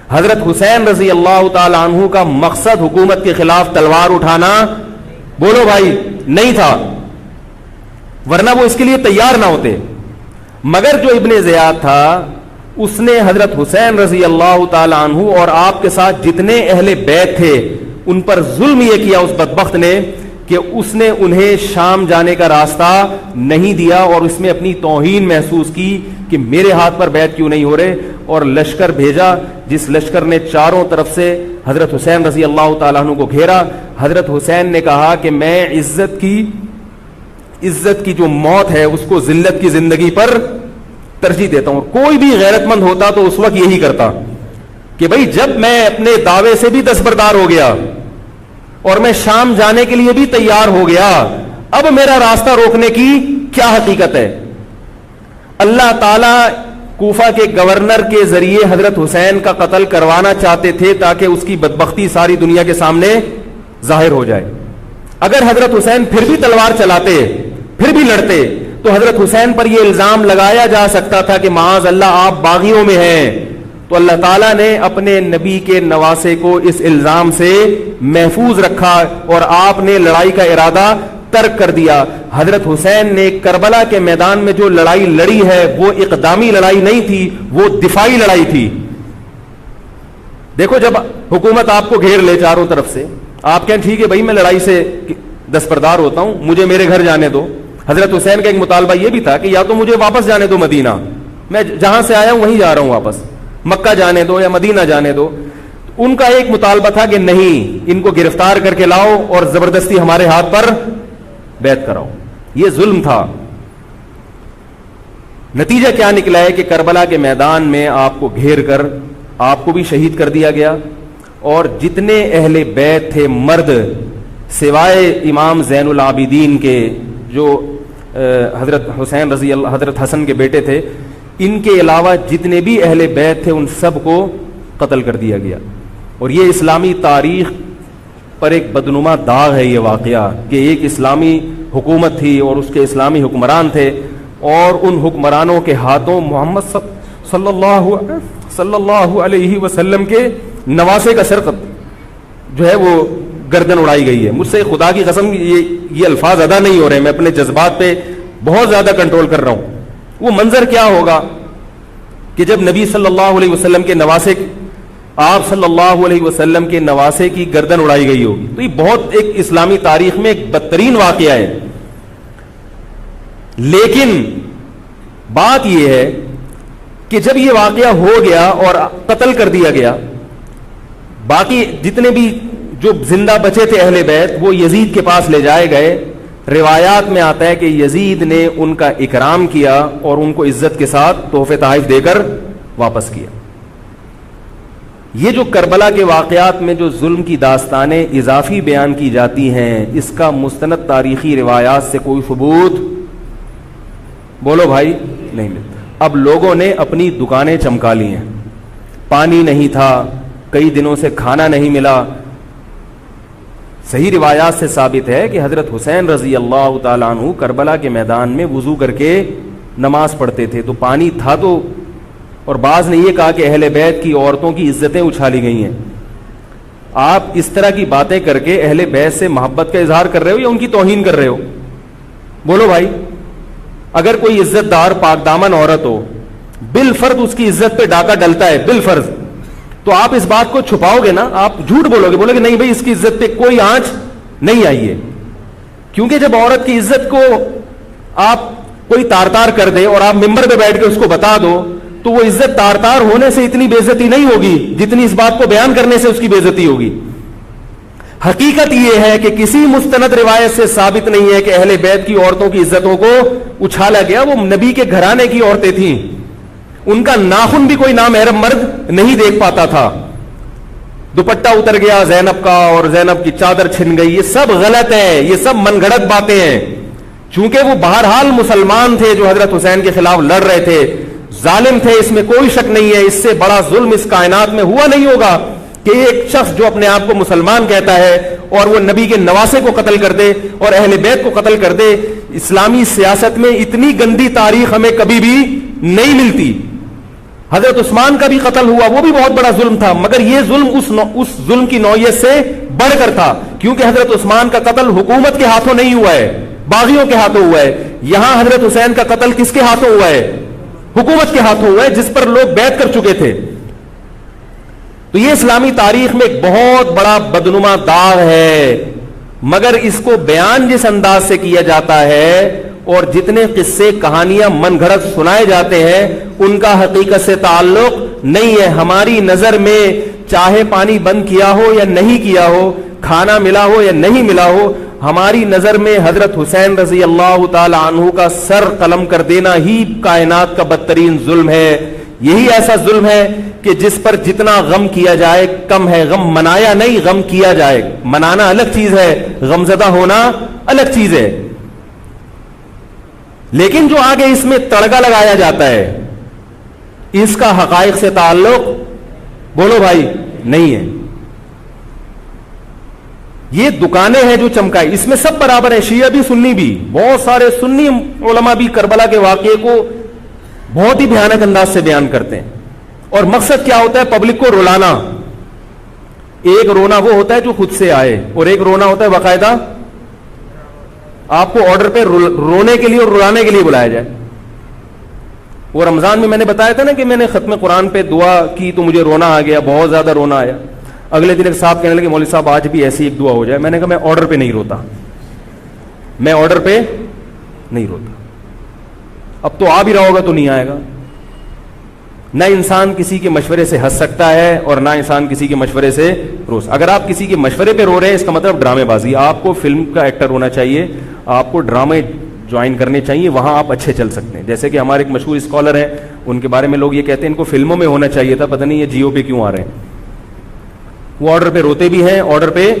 حضرت حسین رضی اللہ تعالی عنہ کا مقصد حکومت کے خلاف تلوار اٹھانا, بولو بھائی, نہیں تھا, ورنہ وہ اس کے لیے تیار نہ ہوتے. مگر جو ابن زیاد تھا اس نے حضرت حسین رضی اللہ تعالی عنہ اور آپ کے ساتھ جتنے اہل بیت تھے ان پر ظلم یہ کیا اس بدبخت نے کہ اس نے انہیں شام جانے کا راستہ نہیں دیا, اور اس میں اپنی توہین محسوس کی کہ میرے ہاتھ پر بیعت کیوں نہیں ہو رہے, اور لشکر بھیجا جس لشکر نے چاروں طرف سے حضرت حسین رضی اللہ تعالیٰ عنہ کو گھیرا. حضرت حسین نے کہا کہ میں عزت کی جو موت ہے اس کو ذلت کی زندگی پر ترجیح دیتا ہوں. کوئی بھی غیرت مند ہوتا تو اس وقت یہی کرتا کہ بھئی جب میں اپنے دعوے سے بھی دستبردار ہو گیا اور میں شام جانے کے لیے بھی تیار ہو گیا, اب میرا راستہ روکنے کی کیا حقیقت ہے. اللہ تعالی کوفہ کے گورنر کے ذریعے حضرت حسین کا قتل کروانا چاہتے تھے تاکہ اس کی بدبختی ساری دنیا کے سامنے ظاہر ہو جائے. اگر حضرت حسین پھر بھی تلوار چلاتے, پھر بھی لڑتے, تو حضرت حسین پر یہ الزام لگایا جا سکتا تھا کہ معاذ اللہ آپ باغیوں میں ہیں. تو اللہ تعالیٰ نے اپنے نبی کے نواسے کو اس الزام سے محفوظ رکھا اور آپ نے لڑائی کا ارادہ ترک کر دیا. حضرت حسین نے کربلا کے میدان میں جو لڑائی لڑی ہے وہ اقدامی لڑائی نہیں تھی, وہ دفاعی لڑائی تھی. دیکھو جب حکومت آپ کو گھیر لے چاروں طرف سے, آپ کہیں ٹھیک ہے بھائی میں لڑائی سے دستبردار ہوتا ہوں, مجھے میرے گھر جانے دو. حضرت حسین کا ایک مطالبہ یہ بھی تھا کہ یا تو مجھے واپس جانے دو مدینہ, میں جہاں سے آیا ہوں وہیں جا رہا ہوں واپس, مکہ جانے دو یا مدینہ جانے دو. ان کا ایک مطالبہ تھا کہ نہیں، ان کو گرفتار کر کے لاؤ اور زبردستی ہمارے ہاتھ پر بیعت کراؤ. یہ ظلم تھا. نتیجہ کیا نکلا ہے کہ کربلا کے میدان میں آپ کو گھیر کر آپ کو بھی شہید کر دیا گیا، اور جتنے اہل بیت تھے مرد سوائے امام زین العابدین کے جو حضرت حسین رضی اللہ حضرت حسن کے بیٹے تھے، ان کے علاوہ جتنے بھی اہل بیت تھے ان سب کو قتل کر دیا گیا. اور یہ اسلامی تاریخ پر ایک بدنما داغ ہے یہ واقعہ کہ ایک اسلامی حکومت تھی اور اس کے اسلامی حکمران تھے، اور ان حکمرانوں کے ہاتھوں محمد صلی اللہ علیہ وسلم کے نواسے کا سر جو ہے وہ گردن اڑائی گئی ہے. مجھ سے خدا کی قسم یہ الفاظ ادا نہیں ہو رہے، میں اپنے جذبات پہ بہت زیادہ کنٹرول کر رہا ہوں. وہ منظر کیا ہوگا کہ جب نبی صلی اللہ علیہ وسلم کے نواسے آپ صلی اللہ علیہ وسلم کے نواسے کی گردن اڑائی گئی ہوگی. تو یہ بہت ایک اسلامی تاریخ میں ایک بدترین واقعہ ہے. لیکن بات یہ ہے کہ جب یہ واقعہ ہو گیا اور قتل کر دیا گیا، باقی جتنے بھی جو زندہ بچے تھے اہل بیت وہ یزید کے پاس لے جائے گئے. روایات میں آتا ہے کہ یزید نے ان کا اکرام کیا اور ان کو عزت کے ساتھ تحفے تحائف دے کر واپس کیا. یہ جو کربلا کے واقعات میں جو ظلم کی داستانیں اضافی بیان کی جاتی ہیں، اس کا مستند تاریخی روایات سے کوئی ثبوت بولو بھائی نہیں ملتا. اب لوگوں نے اپنی دکانیں چمکا لی ہیں، پانی نہیں تھا، کئی دنوں سے کھانا نہیں ملا. صحیح روایات سے ثابت ہے کہ حضرت حسین رضی اللہ تعالیٰ عنہ کربلا کے میدان میں وضو کر کے نماز پڑھتے تھے تو پانی تھا تو. اور بعض نے یہ کہا کہ اہل بیت کی عورتوں کی عزتیں اچھالی گئی ہیں. آپ اس طرح کی باتیں کر کے اہل بیت سے محبت کا اظہار کر رہے ہو یا ان کی توہین کر رہے ہو؟ بولو بھائی. اگر کوئی عزت دار پاک دامن عورت ہو، بالفرض اس کی عزت پہ ڈاکہ ڈلتا ہے بالفرض، تو آپ اس بات کو چھپاؤ گے نا، آپ جھوٹ بولو گے، بولو گے نہیں بھائی اس کی عزت پہ کوئی آنچ نہیں آئی ہے. کیونکہ جب عورت کی عزت کو آپ کوئی تار تار کر دے اور آپ ممبر پہ بیٹھ کے اس کو بتا دو تو وہ عزت تار تار ہونے سے اتنی بے عزتی نہیں ہوگی جتنی اس بات کو بیان کرنے سے اس کی بے عزتی ہوگی. حقیقت یہ ہے کہ کسی مستند روایت سے ثابت نہیں ہے کہ اہل بیت کی عورتوں کی عزتوں کو اچھالا گیا. وہ نبی کے گھرانے کی عورتیں تھیں، ان کا ناخن بھی کوئی نامحرم مرد نہیں دیکھ پاتا تھا. دوپٹہ اتر گیا زینب کا اور زینب کی چادر چھن گئی، یہ سب غلط ہے، یہ سب من گھڑت باتیں ہیں. چونکہ وہ بہرحال مسلمان تھے جو حضرت حسین کے خلاف لڑ رہے تھے، ظالم تھے، اس میں کوئی شک نہیں ہے. اس سے بڑا ظلم اس کائنات میں ہوا نہیں ہوگا کہ ایک شخص جو اپنے آپ کو مسلمان کہتا ہے اور وہ نبی کے نواسے کو قتل کر دے اور اہل بیت کو قتل کر دے. اسلامی سیاست میں اتنی گندی تاریخ ہمیں کبھی بھی نہیں ملتی. حضرت عثمان کا بھی قتل ہوا، وہ بھی بہت بڑا ظلم تھا، مگر یہ ظلم اس ظلم کی نوعیت سے بڑھ کر تھا کیونکہ حضرت عثمان کا قتل حکومت کے ہاتھوں نہیں ہوا ہے، باغیوں کے ہاتھوں ہوا ہے. یہاں حضرت حسین کا قتل کس کے ہاتھوں ہوا ہے؟ حکومت کے ہاتھوں ہوا ہے جس پر لوگ بیعت کر چکے تھے. تو یہ اسلامی تاریخ میں ایک بہت بڑا بدنما داغ ہے، مگر اس کو بیان جس انداز سے کیا جاتا ہے اور جتنے قصے کہانیاں من گھڑت سنائے جاتے ہیں ان کا حقیقت سے تعلق نہیں ہے. ہماری نظر میں چاہے پانی بند کیا ہو یا نہیں کیا ہو، کھانا ملا ہو یا نہیں ملا ہو، ہماری نظر میں حضرت حسین رضی اللہ تعالی عنہ کا سر قلم کر دینا ہی کائنات کا بدترین ظلم ہے. یہی ایسا ظلم ہے کہ جس پر جتنا غم کیا جائے کم ہے. غم منایا نہیں، غم کیا جائے. منانا الگ چیز ہے، غمزدہ ہونا الگ چیز ہے. لیکن جو آگے اس میں تڑکا لگایا جاتا ہے اس کا حقائق سے تعلق بولو بھائی نہیں ہے. یہ دکانیں ہیں جو چمکائی، اس میں سب برابر ہیں، شیعہ بھی سنی بھی. بہت سارے سنی علماء بھی کربلا کے واقعے کو بہت ہی بھیانک انداز سے بیان کرتے ہیں. اور مقصد کیا ہوتا ہے؟ پبلک کو رلانا. ایک رونا وہ ہوتا ہے جو خود سے آئے اور ایک رونا ہوتا ہے باقاعدہ آپ کو آرڈر پہ رونے کے لیے اور رلانے کے لیے بلایا جائے. وہ رمضان میں نے بتایا تھا نا کہ میں نے ختم قرآن پہ دعا کی تو مجھے رونا آ گیا، بہت زیادہ رونا آیا. اگلے دن ایک صاحب کہنے لگے مولوی صاحب آج بھی ایسی ایک دعا ہو جائے. میں نے کہا میں آرڈر پہ نہیں روتا، میں آرڈر پہ نہیں روتا. اب تو آ بھی رہا ہوگا تو نہیں آئے گا. نہ انسان کسی کے مشورے سے ہنس سکتا ہے اور نہ انسان کسی کے مشورے سے اگر آپ کسی کے مشورے پہ رو رہے ہیں اس کا مطلب ڈرامے بازی. آپ کو فلم کا ایکٹر ہونا چاہیے, آپ کو ڈرامے جوائن کرنے چاہیے, وہاں آپ اچھے چل سکتے ہیں. جیسے کہ ہمارے ایک مشہور اسکالر ہیں, ان کے بارے میں لوگ یہ کہتے ہیں ان کو فلموں میں ہونا چاہیے تھا, پتہ نہیں یہ جیو پہ کیوں آ رہے ہیں. وہ آرڈر پہ روتے بھی ہیں, آرڈر پہ.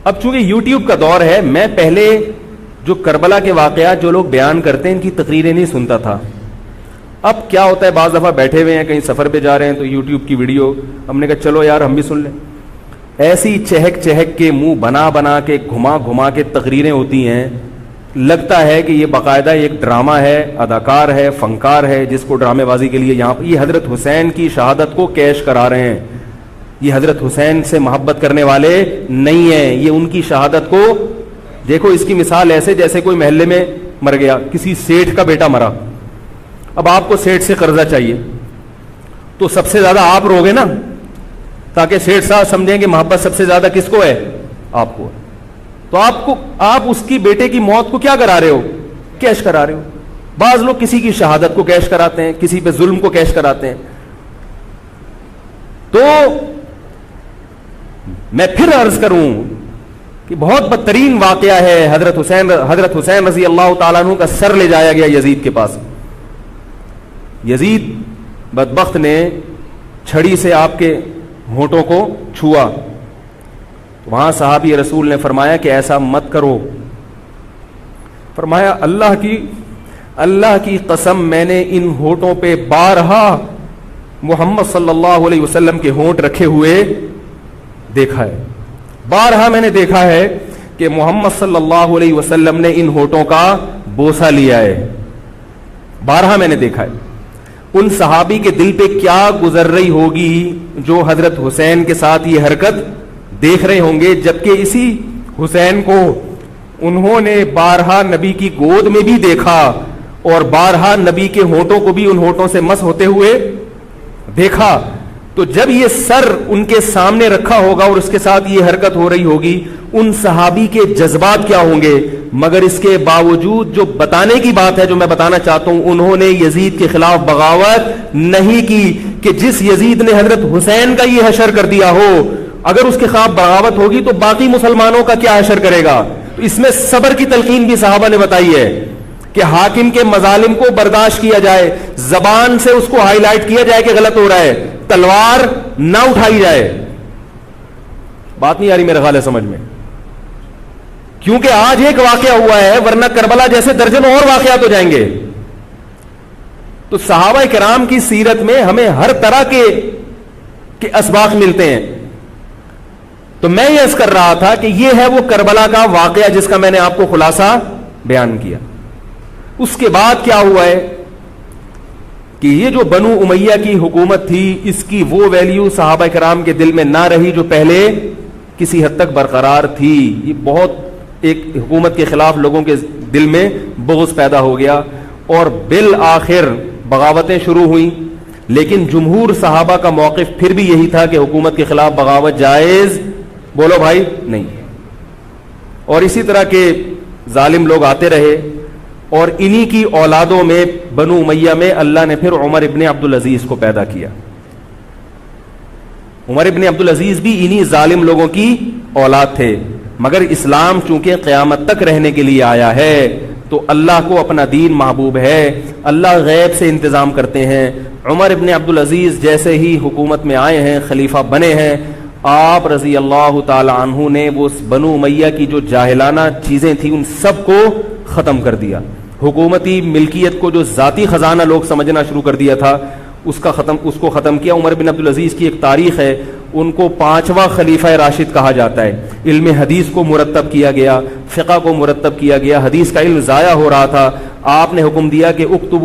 اب چونکہ یوٹیوب کا دور ہے, میں پہلے جو کربلا کے واقعات جو لوگ بیان کرتے ہیں ان کی تقریریں نہیں سنتا تھا. اب کیا ہوتا ہے, بعض دفعہ بیٹھے ہوئے ہیں کہیں سفر پہ جا رہے ہیں تو یوٹیوب کی ویڈیو ہم نے کہا چلو یار ہم بھی سن لیں. ایسی چہک چہک کے منہ بنا بنا کے گھما گھما کے تقریریں ہوتی ہیں, لگتا ہے کہ یہ باقاعدہ ایک ڈرامہ ہے, اداکار ہے, فنکار ہے جس کو ڈرامے بازی کے لیے یہاں پر. یہ حضرت حسین کی شہادت کو کیش کرا رہے ہیں. یہ حضرت حسین سے محبت کرنے والے نہیں ہیں, یہ ان کی شہادت کو. دیکھو اس کی مثال ایسے جیسے کوئی محلے میں مر گیا, کسی سیٹھ کا بیٹا مرا, اب آپ کو سیٹھ سے قرضہ چاہیے تو سب سے زیادہ آپ روگے نا, تاکہ سیٹھ صاحب سمجھیں کہ محبت سب سے زیادہ کس کو ہے, آپ کو. تو آپ اس کی بیٹے کی موت کو کیا کرا رہے ہو, کیش کرا رہے ہو. بعض لوگ کسی کی شہادت کو کیش کراتے ہیں, کسی پہ ظلم کو کیش کراتے ہیں. تو میں پھر عرض کروں کہ بہت بدترین واقعہ ہے حضرت حسین رضی اللہ تعالیٰ عنہ کا سر لے جایا گیا یزید کے پاس. یزید بدبخت نے چھڑی سے آپ کے ہونٹوں کو چھوا. وہاں صحابی رسول نے فرمایا کہ ایسا مت کرو. فرمایا اللہ کی قسم میں نے ان ہونٹوں پہ بارہا محمد صلی اللہ علیہ وسلم کے ہونٹ رکھے ہوئے دیکھا ہے. بارہا میں نے دیکھا ہے کہ محمد صلی اللہ علیہ وسلم نے ان ہونٹوں کا بوسہ لیا ہے. بارہا میں نے دیکھا ہے. ان صحابی کے دل پہ کیا گزر رہی ہوگی جو حضرت حسین کے ساتھ یہ حرکت دیکھ رہے ہوں گے, جبکہ اسی حسین کو انہوں نے بارہا نبی کی گود میں بھی دیکھا اور بارہا نبی کے ہونٹوں کو بھی ان ہونٹوں سے مس ہوتے ہوئے دیکھا. تو جب یہ سر ان کے سامنے رکھا ہوگا اور اس کے ساتھ یہ حرکت ہو رہی ہوگی, ان صحابی کے جذبات کیا ہوں گے. مگر اس کے باوجود جو بتانے کی بات ہے, جو میں بتانا چاہتا ہوں, انہوں نے یزید کے خلاف بغاوت نہیں کی کہ جس یزید نے حضرت حسین کا یہ حشر کر دیا ہو, اگر اس کے خلاف بغاوت ہوگی تو باقی مسلمانوں کا کیا حشر کرے گا. اس میں صبر کی تلقین بھی صحابہ نے بتائی ہے کہ حاکم کے مظالم کو برداشت کیا جائے, زبان سے اس کو ہائی لائٹ کیا جائے کہ غلط ہو رہا ہے, تلوار نہ اٹھائی جائے. بات نہیں آ رہی میرے خیال ہے سمجھ میں, کیونکہ آج ایک واقعہ ہوا ہے ورنہ کربلا جیسے درجنوں اور واقعات ہو جائیں گے. تو صحابہ کرام کی سیرت میں ہمیں ہر طرح کے اسباق ملتے ہیں. تو میں یہ عرض کر رہا تھا کہ یہ ہے وہ کربلا کا واقعہ جس کا میں نے آپ کو خلاصہ بیان کیا. اس کے بعد کیا ہوا ہے کہ یہ جو بنو امیہ کی حکومت تھی, اس کی وہ ویلیو صحابہ کرام کے دل میں نہ رہی جو پہلے کسی حد تک برقرار تھی. یہ بہت ایک حکومت کے خلاف لوگوں کے دل میں بغض پیدا ہو گیا اور بالآخر بغاوتیں شروع ہوئیں. لیکن جمہور صحابہ کا موقف پھر بھی یہی تھا کہ حکومت کے خلاف بغاوت جائز, بولو بھائی, نہیں. اور اسی طرح کے ظالم لوگ آتے رہے اور انہی کی اولادوں میں بنو امیہ میں اللہ نے پھر عمر ابن عبدالعزیز کو پیدا کیا. عمر ابن عبدالعزیز بھی انہی ظالم لوگوں کی اولاد تھے, مگر اسلام چونکہ قیامت تک رہنے کے لیے آیا ہے تو اللہ کو اپنا دین محبوب ہے, اللہ غیب سے انتظام کرتے ہیں. عمر ابن عبدالعزیز جیسے ہی حکومت میں آئے ہیں, خلیفہ بنے ہیں, آپ رضی اللہ تعالی عنہ نے وہ بنو امیہ کی جو جاہلانہ چیزیں تھیں ان سب کو ختم کر دیا. حکومتی ملکیت کو جو ذاتی خزانہ لوگ سمجھنا شروع کر دیا تھا اس کو ختم کیا. عمر بن عبدالعزیز کی ایک تاریخ ہے, ان کو 5واں خلیفہ راشد کہا جاتا ہے. علم حدیث کو مرتب کیا گیا, فقہ کو مرتب کیا گیا, حدیث کا علم ضائع ہو رہا تھا. آپ نے حکم دیا کہ اکتب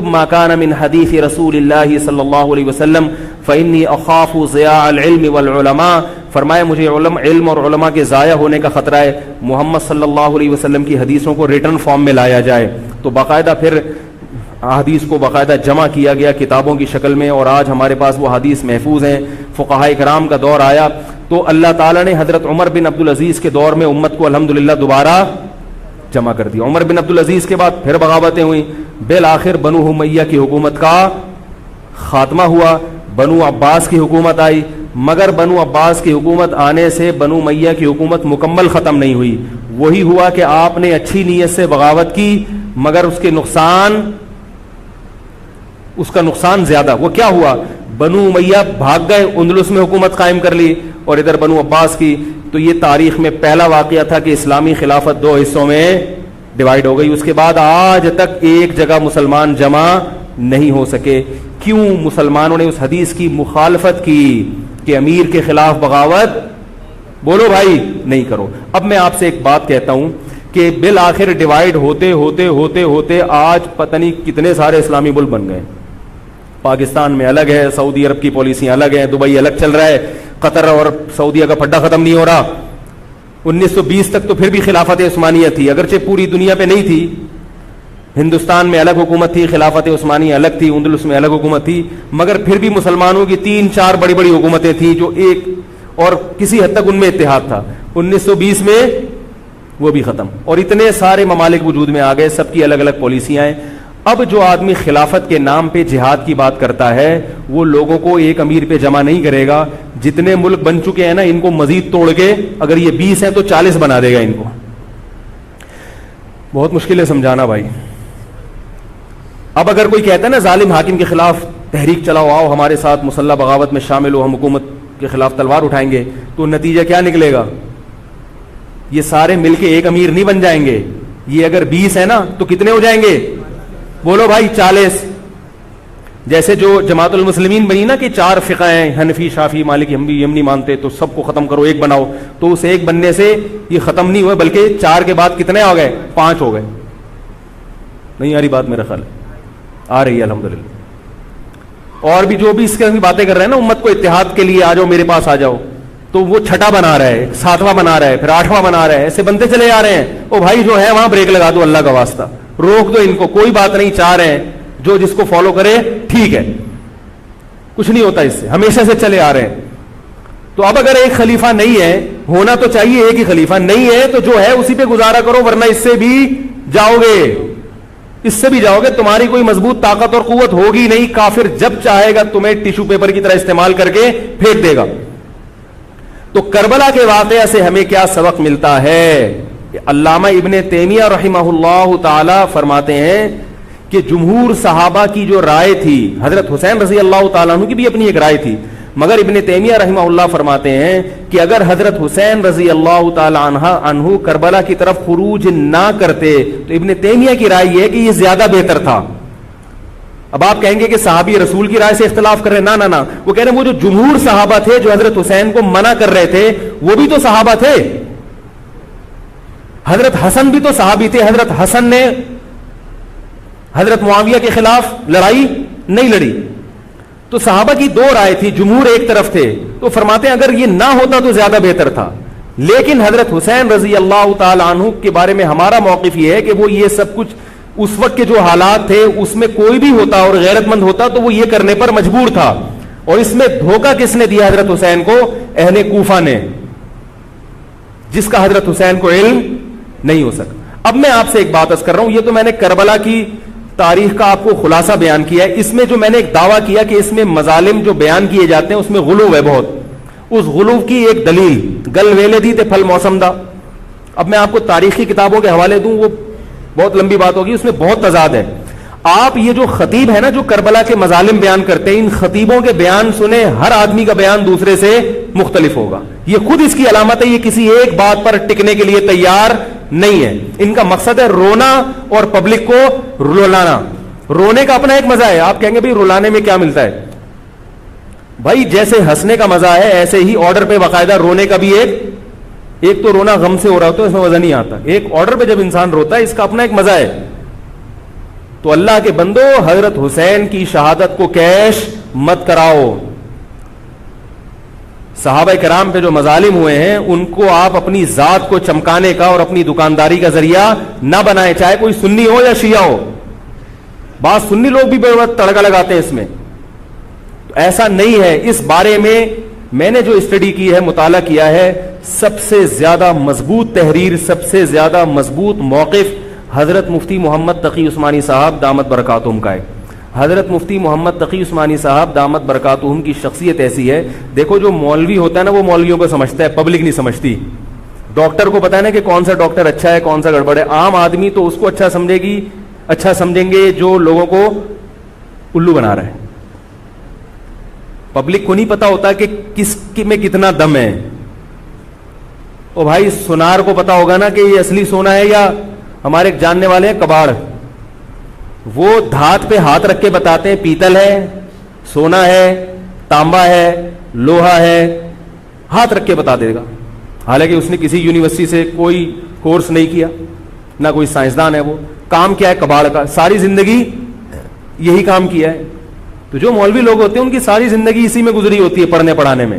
ما کان من حدیث رسول اللہ صلی اللہ علیہ وسلم فإنی اخاف ضیاع العلم والعلماء. فرمایا مجھے علم اور علماء کے ضائع ہونے کا خطرہ ہے, محمد صلی اللہ علیہ وسلم کی حدیثوں کو ریٹن فارم میں لایا جائے. تو باقاعدہ پھر حدیث کو باقاعدہ جمع کیا گیا کتابوں کی شکل میں, اور آج ہمارے پاس وہ حدیث محفوظ ہیں. فقہاء کرام کا دور آیا تو اللہ تعالیٰ نے حضرت عمر بن عبدالعزیز کے دور میں امت کو الحمدللہ دوبارہ جمع کر دیا. عمر بن عبدالعزیز کے بعد پھر بغاوتیں ہوئیں, بالآخر بنو امیہ کی حکومت کا خاتمہ ہوا, بنو عباس کی حکومت آئی, مگر بنو عباس کی حکومت آنے سے بنو امیہ کی حکومت مکمل ختم نہیں ہوئی. وہی ہوا کہ آپ نے اچھی نیت سے بغاوت کی مگر اس کا نقصان زیادہ. وہ کیا ہوا, بنو امیہ بھاگ گئے, اندلس میں حکومت قائم کر لی, اور ادھر بنو عباس کی. تو یہ تاریخ میں پہلا واقعہ تھا کہ اسلامی خلافت دو حصوں میں ڈیوائیڈ ہو گئی. اس کے بعد آج تک ایک جگہ مسلمان جمع نہیں ہو سکے. کیوں؟ مسلمانوں نے اس حدیث کی مخالفت کی کہ امیر کے خلاف بغاوت, بولو بھائی, نہیں کرو. اب میں آپ سے ایک بات کہتا ہوں کہ بالآخر ڈیوائیڈ ہوتے ہوتے ہوتے ہوتے آج پتہ نہیں کتنے سارے اسلامی ملک بن گئے. پاکستان میں الگ ہے, سعودی عرب کی پالیسیاں الگ ہیں, دبئی الگ چل رہا ہے, قطر اور سعودیہ کا پھڈا ختم نہیں ہو رہا. 1920 تک تو پھر بھی خلافت عثمانیہ تھی, اگرچہ پوری دنیا پہ نہیں تھی. ہندوستان میں الگ حکومت تھی, خلافت عثمانیہ الگ تھی, اندلس میں الگ حکومت تھی, مگر پھر بھی مسلمانوں کی 3-4 بڑی بڑی حکومتیں تھیں جو ایک, اور کسی حد تک ان میں اتحاد تھا. 1920 میں وہ بھی ختم, اور اتنے سارے ممالک وجود میں آ گئے, سب کی الگ الگ پالیسیاں ہیں. اب جو آدمی خلافت کے نام پہ جہاد کی بات کرتا ہے وہ لوگوں کو ایک امیر پہ جمع نہیں کرے گا. جتنے ملک بن چکے ہیں نا, ان کو مزید توڑ کے, اگر یہ 20 ہیں تو 40 بنا دے گا ان کو. بہت مشکل ہے سمجھانا بھائی. اب اگر کوئی کہتا ہے نا ظالم حاکم کے خلاف تحریک چلاؤ, آؤ ہمارے ساتھ مسلح بغاوت میں شامل ہو, ہم حکومت کے خلاف تلوار اٹھائیں گے, تو نتیجہ کیا نکلے گا؟ یہ سارے مل کے ایک امیر نہیں بن جائیں گے. یہ اگر 20 ہے نا تو کتنے ہو جائیں گے؟ بولو بھائی, 40. جیسے جو جماعت المسلمین بنی نا کہ 4 فقہ ہیں, حنفی, شافعی, مالکی, ہم نہیں مانتے, تو سب کو ختم کرو, ایک بناؤ. تو اس ایک بننے سے یہ ختم نہیں ہوئے, بلکہ 4 کے بعد کتنے ہو گئے؟ 5 ہو گئے. نہیں آ رہی بات میرا خیال؟ آ رہی ہے الحمدللہ. اور بھی جو بھی اس کی باتیں کر رہے ہیں نا, امت کو اتحاد کے لیے آ جاؤ, میرے پاس آ جاؤ, تو وہ 6واں بنا رہا ہے, 7واں بنا رہا ہے, پھر 8واں بنا رہا ہے, ایسے بنتے چلے آ رہے ہیں. او بھائی جو ہے وہاں بریک لگا دو, اللہ کا واسطہ روک دو ان کو, کوئی بات نہیں, 4 ہیں, جو جس کو فالو کرے ٹھیک ہے, کچھ نہیں ہوتا اس سے, ہمیشہ سے چلے آ رہے ہیں. تو اب اگر ایک خلیفہ نہیں ہے, ہونا تو چاہیے ایک ہی خلیفہ, نہیں ہے تو جو ہے اسی پہ گزارا کرو, ورنہ اس سے بھی جاؤ گے, تمہاری کوئی مضبوط طاقت اور قوت ہوگی نہیں. کافر جب چاہے گا تمہیں ٹیشو پیپر کی طرح استعمال کر کے پھینک دے گا. تو کربلا کے واقعہ سے ہمیں کیا سبق ملتا ہے؟ علامہ ابن تیمیہ رحمہ اللہ تعالی فرماتے ہیں کہ جمہور صحابہ کی جو رائے تھی, حضرت حسین رضی اللہ تعالیٰ عنہ کی بھی اپنی ایک رائے تھی, مگر ابن تیمیہ رحمہ اللہ فرماتے ہیں کہ اگر حضرت حسین رضی اللہ تعالی عنہ کربلا کی طرف خروج نہ کرتے تو ابن تیمیہ کی رائے یہ ہے کہ یہ زیادہ بہتر تھا. اب آپ کہیں گے کہ صحابی رسول کی رائے سے اختلاف کر رہے ہیں, نہ, وہ کہہ رہے ہیں وہ جو جمہور صحابہ تھے جو حضرت حسین کو منع کر رہے تھے وہ بھی تو صحابہ تھے. حضرت حسن بھی تو صحابی تھے. حضرت حسن نے حضرت معاویہ کے خلاف لڑائی نہیں لڑی. تو صحابہ کی 2 رائے تھی, جمہور ایک طرف تھے. تو فرماتے ہیں اگر یہ نہ ہوتا تو زیادہ بہتر تھا. لیکن حضرت حسین رضی اللہ تعالی عنہ کے بارے میں ہمارا موقف یہ ہے کہ وہ یہ سب کچھ اس وقت کے جو حالات تھے اس میں کوئی بھی ہوتا اور غیرت مند ہوتا تو وہ یہ کرنے پر مجبور تھا. اور اس میں دھوکہ کس نے دیا حضرت حسین کو؟ اہل کوفہ نے, جس کا حضرت حسین کو علم نہیں ہو سکا. اب میں آپ سے ایک بات عرض کر رہا ہوں, یہ تو میں نے کربلا کی تاریخ کا آپ کو خلاصہ بیان کیا ہے. اس میں جو میں نے ایک دعویٰ کیا کہ اس میں مظالم جو بیان کیے جاتے ہیں اس میں غلو ہے بہت, اس غلو کی ایک دلیل گل ویلے دی تے پھل موسم دا. اب میں آپ کو تاریخی کتابوں کے حوالے دوں, وہ بہت لمبی بات ہوگی, اس میں بہت تضاد ہے. آپ یہ جو خطیب ہے نا جو کربلا کے مظالم بیان کرتے ہیں, ان خطیبوں کے بیان سنیں, ہر آدمی کا بیان دوسرے سے مختلف ہوگا. یہ خود اس کی علامت ہے, یہ کسی ایک بات پر ٹکنے کے لیے تیار نہیں ہے. ان کا مقصد ہے رونا اور پبلک کو رلانا. رونے کا اپنا ایک مزہ ہے. آپ کہیں گے بھائی رلانے میں کیا ملتا ہے؟ بھائی جیسے ہنسنے کا مزہ ہے ایسے ہی آرڈر پہ باقاعدہ رونے کا بھی ایک تو رونا غم سے ہو رہا ہوتا ہے, اس میں مزہ نہیں آتا. ایک آرڈر پہ جب انسان روتا ہے اس کا اپنا ایک مزہ ہے. تو اللہ کے بندو, حضرت حسین کی شہادت کو کیش مت کراؤ. صحابہ کرام پہ جو مظالم ہوئے ہیں ان کو آپ اپنی ذات کو چمکانے کا اور اپنی دکانداری کا ذریعہ نہ بنائیں, چاہے کوئی سنی ہو یا شیعہ ہو. بعض سنی لوگ بھی بے وقت تڑکا لگاتے ہیں اس میں. تو ایسا نہیں ہے. اس بارے میں نے جو اسٹڈی کی ہے, مطالعہ کیا ہے, سب سے زیادہ مضبوط تحریر, سب سے زیادہ مضبوط موقف حضرت مفتی محمد تقی عثمانی صاحب دامت برکاتہم کا ہے. حضرت مفتی محمد تقی عثمانی صاحب دامت برکاتہم کی شخصیت ایسی ہے, دیکھو جو مولوی ہوتا ہے نا وہ مولویوں کو سمجھتا ہے, پبلک نہیں سمجھتی. ڈاکٹر کو پتا ہے نا کہ کون سا ڈاکٹر اچھا ہے کون سا گڑبڑ ہے. عام آدمی تو اس کو اچھا سمجھے گی, اچھا سمجھیں گے جو لوگوں کو الو بنا رہا ہے. پبلک کو نہیں پتا ہوتا کہ کس میں کتنا دم ہے. او بھائی سونار کو پتا ہوگا نا کہ یہ اصلی سونا ہے یا ہمارے جاننے والے ہیں کباڑ, وہ دھات پہ ہاتھ رکھ کے بتاتے ہیں پیتل ہے, سونا ہے, تانبا ہے, لوہا ہے, ہاتھ رکھ کے بتا دے گا. حالانکہ اس نے کسی یونیورسٹی سے کوئی کورس نہیں کیا, نہ کوئی سائنسدان ہے. وہ کام کیا ہے کباڑ کا, ساری زندگی یہی کام کیا ہے. تو جو مولوی لوگ ہوتے ہیں ان کی ساری زندگی اسی میں گزری ہوتی ہے, پڑھنے پڑھانے میں,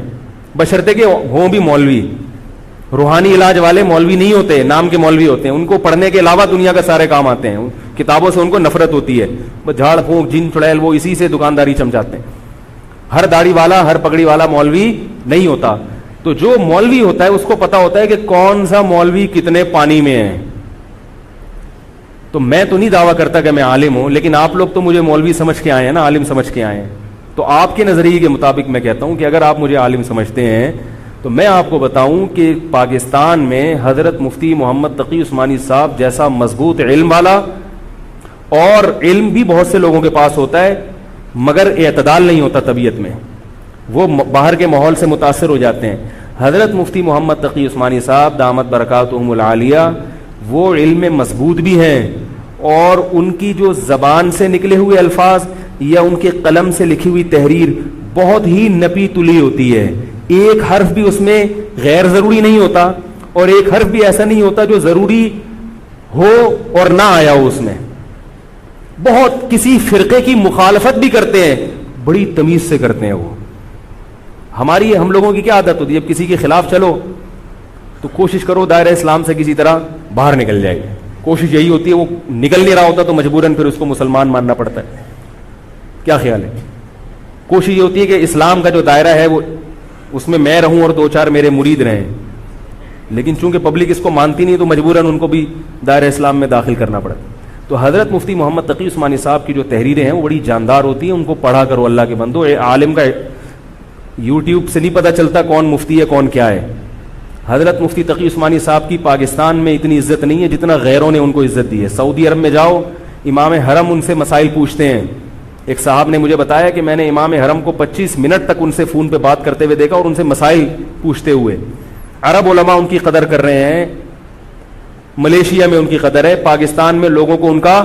بشرطے کہ ہوں بھی مولوی. روحانی علاج والے مولوی نہیں ہوتے, نام کے مولوی ہوتے ہیں. ان کو پڑھنے کے علاوہ دنیا کا سارے کام آتے ہیں. کتابوں سے ان کو نفرت ہوتی ہے, جھاڑ پھونک جن چڑیل وہ اسی سے دکانداری چمچاتے ہیں. ہر داڑھی والا ہر پگڑی والا مولوی نہیں ہوتا. تو جو مولوی ہوتا ہے اس کو پتا ہوتا ہے کہ کون سا مولوی کتنے پانی میں ہے. تو میں تو نہیں دعویٰ کرتا کہ میں عالم ہوں, لیکن آپ لوگ تو مجھے مولوی سمجھ کے آئے ہیں نا, عالم سمجھ کے آئے ہیں. تو آپ کے نظریے کے مطابق میں کہتا ہوں کہ اگر آپ مجھے عالم سمجھتے ہیں تو میں آپ کو بتاؤں کہ پاکستان میں حضرت مفتی محمد تقی عثمانی صاحب جیسا مضبوط علم والا, اور علم بھی بہت سے لوگوں کے پاس ہوتا ہے مگر اعتدال نہیں ہوتا طبیعت میں, وہ باہر کے ماحول سے متاثر ہو جاتے ہیں. حضرت مفتی محمد تقی عثمانی صاحب دامت برکاتہم العالیہ وہ علم میں مضبوط بھی ہیں, اور ان کی جو زبان سے نکلے ہوئے الفاظ یا ان کے قلم سے لکھی ہوئی تحریر بہت ہی نپی تلی ہوتی ہے. ایک حرف بھی اس میں غیر ضروری نہیں ہوتا, اور ایک حرف بھی ایسا نہیں ہوتا جو ضروری ہو اور نہ آیا ہو اس میں. بہت کسی فرقے کی مخالفت بھی کرتے ہیں, بڑی تمیز سے کرتے ہیں. وہ ہم لوگوں کی کیا عادت ہوتی ہے, جب کسی کے خلاف چلو تو کوشش کرو دائرہ اسلام سے کسی طرح باہر نکل جائے. کوشش یہی ہوتی ہے, وہ نکل نہیں رہا ہوتا تو مجبوراً پھر اس کو مسلمان ماننا پڑتا ہے. کیا خیال ہے؟ کوشش یہ ہوتی ہے کہ اسلام کا جو دائرہ ہے وہ اس میں رہوں اور 2-4 میرے مرید رہیں, لیکن چونکہ پبلک اس کو مانتی نہیں تو مجبوراً ان کو بھی دائرہ اسلام میں داخل کرنا پڑتا. تو حضرت مفتی محمد تقی عثمانی صاحب کی جو تحریریں ہیں وہ بڑی جاندار ہوتی ہیں. ان کو پڑھا کرو اللہ کے بندو. عالم کا یوٹیوب سے نہیں پتہ چلتا کون مفتی ہے کون کیا ہے. حضرت مفتی تقی عثمانی صاحب کی پاکستان میں اتنی عزت نہیں ہے جتنا غیروں نے ان کو عزت دی ہے. سعودی عرب میں جاؤ, امام حرم ان سے مسائل پوچھتے ہیں. ایک صاحب نے مجھے بتایا کہ میں نے امام حرم کو 25 منٹ تک ان سے فون پہ بات کرتے ہوئے دیکھا, اور ان سے مسائل پوچھتے ہوئے. عرب علماء ان کی قدر کر رہے ہیں, ملیشیا میں ان کی قدر ہے, پاکستان میں لوگوں کو ان کا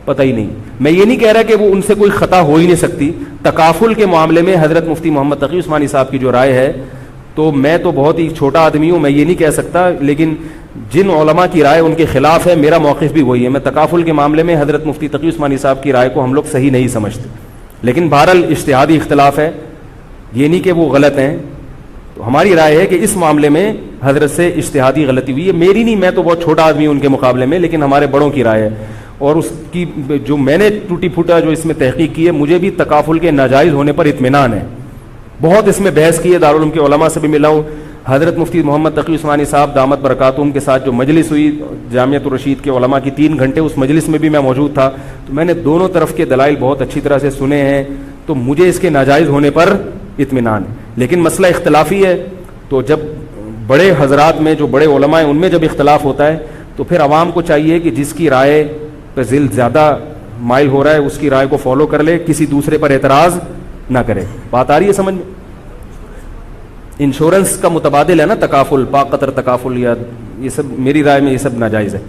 پتہ ہی نہیں. میں یہ نہیں کہہ رہا کہ وہ ان سے کوئی خطا ہو ہی نہیں سکتی. تکافل کے معاملے میں حضرت مفتی محمد تقی عثمانی صاحب کی جو رائے ہے, تو میں تو بہت ہی چھوٹا آدمی ہوں, میں یہ نہیں کہہ سکتا, لیکن جن علماء کی رائے ان کے خلاف ہے میرا موقف بھی وہی ہے. میں تکافل کے معاملے میں حضرت مفتی تقی عثمانی صاحب کی رائے کو ہم لوگ صحیح نہیں سمجھتے, لیکن بہرحال اجتہادی اختلاف ہے, یہ نہیں کہ وہ غلط ہیں. تو ہماری رائے ہے کہ اس معاملے میں حضرت سے اجتہادی غلطی ہوئی ہے. میری نہیں, میں تو بہت چھوٹا آدمی ہوں ان کے مقابلے میں, لیکن ہمارے بڑوں کی رائے ہے. اور اس کی جو میں نے ٹوٹی پھوٹا جو اس میں تحقیق کی ہے, مجھے بھی تکافل کے ناجائز ہونے پر اطمینان ہے. بہت اس میں بحث کی ہے, دارالعلوم کے علماء سے بھی ملا ہوں. حضرت مفتی محمد تقی عثمانی صاحب دامت برکاتہم کے ساتھ جو مجلس ہوئی جامعۃ الرشید کے علماء کی 3 گھنٹے, اس مجلس میں بھی میں موجود تھا. تو میں نے دونوں طرف کے دلائل بہت اچھی طرح سے سنے ہیں, تو مجھے اس کے ناجائز ہونے پر اطمینان ہے. لیکن مسئلہ اختلافی ہے, تو جب بڑے حضرات میں جو بڑے علماء ہیں ان میں جب اختلاف ہوتا ہے تو پھر عوام کو چاہیے کہ جس کی رائے پہ ذل زیادہ مائل ہو رہا ہے اس کی رائے کو فالو کر لے, کسی دوسرے پر اعتراض نہ کرے. بات آ رہی ہے سمجھ میں؟ انشورنس کا متبادل ہے نا تکافل, پاک قطر تکافل, یا یہ سب میری رائے میں یہ سب ناجائز ہے.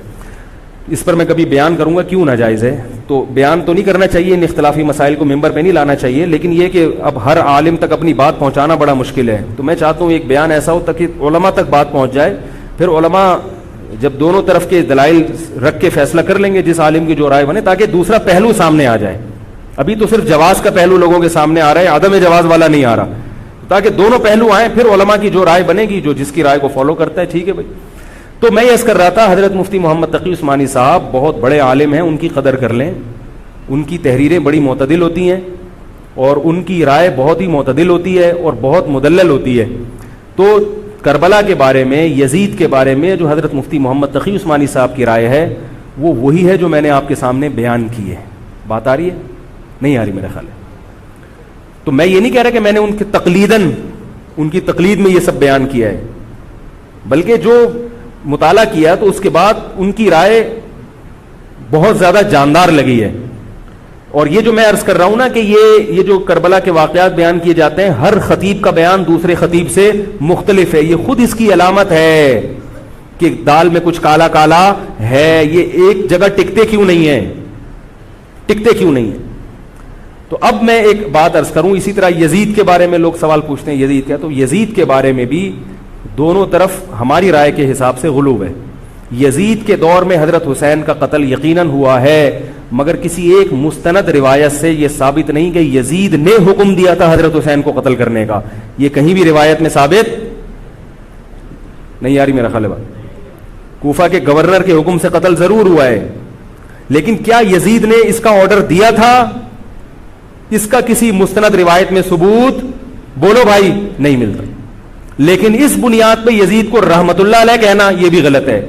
اس پر میں کبھی بیان کروں گا کیوں ناجائز ہے. تو بیان تو نہیں کرنا چاہیے, ان اختلافی مسائل کو ممبر پہ نہیں لانا چاہیے, لیکن یہ کہ اب ہر عالم تک اپنی بات پہنچانا بڑا مشکل ہے. تو میں چاہتا ہوں ایک بیان ایسا ہو تاکہ علماء تک بات پہنچ جائے. پھر علماء جب دونوں طرف کے دلائل رکھ کے فیصلہ کر لیں گے جس عالم کی جو رائے بنے, تاکہ دوسرا پہلو سامنے آ جائے. ابھی تو صرف جواز کا پہلو لوگوں کے سامنے آ رہا ہے, عدم جواز والا نہیں آ رہا, تاکہ دونوں پہلو آئیں. پھر علماء کی جو رائے بنے گی, جو جس کی رائے کو فالو کرتا ہے, ٹھیک ہے بھائی. تو میں یہ عرض کر رہا تھا, حضرت مفتی محمد تقی عثمانی صاحب بہت بڑے عالم ہیں, ان کی قدر کر لیں. ان کی تحریریں بڑی معتدل ہوتی ہیں, اور ان کی رائے بہت ہی معتدل ہوتی ہے اور بہت مدلل ہوتی ہے. تو کربلا کے بارے میں, یزید کے بارے میں جو حضرت مفتی محمد تقی عثمانی صاحب کی رائے ہے, وہ وہی ہے جو میں نے آپ کے سامنے بیان کی ہے. بات آ رہی ہے؟ نہیں آ رہی میرا خیال ہے. تو میں یہ نہیں کہہ رہا کہ میں نے ان کی تقلیداً ان کی تقلید میں یہ سب بیان کیا ہے, بلکہ جو مطالعہ کیا تو اس کے بعد ان کی رائے بہت زیادہ جاندار لگی ہے. اور یہ جو میں عرض کر رہا ہوں نا کہ یہ جو کربلا کے واقعات بیان کیے جاتے ہیں, ہر خطیب کا بیان دوسرے خطیب سے مختلف ہے. یہ خود اس کی علامت ہے کہ دال میں کچھ کالا کالا ہے, یہ ایک جگہ ٹکتے کیوں نہیں ہیں, ٹکتے کیوں نہیں ہیں. تو اب میں ایک بات عرض کروں, اسی طرح یزید کے بارے میں لوگ سوال پوچھتے ہیں یزید کیا, تو یزید کے بارے میں بھی دونوں طرف ہماری رائے کے حساب سے غلو ہے. یزید کے دور میں حضرت حسین کا قتل یقیناً ہوا ہے, مگر کسی ایک مستند روایت سے یہ ثابت نہیں کہ یزید نے حکم دیا تھا حضرت حسین کو قتل کرنے کا. یہ کہیں بھی روایت میں ثابت نہیں آ رہی میرا خیال ہے. کوفہ کے گورنر کے حکم سے قتل ضرور ہوا ہے, لیکن کیا یزید نے اس کا آرڈر دیا تھا, اس کا کسی مستند روایت میں ثبوت بولو بھائی نہیں ملتا. لیکن اس بنیاد پہ یزید کو رحمت اللہ علیہ کہنا یہ بھی غلط ہے.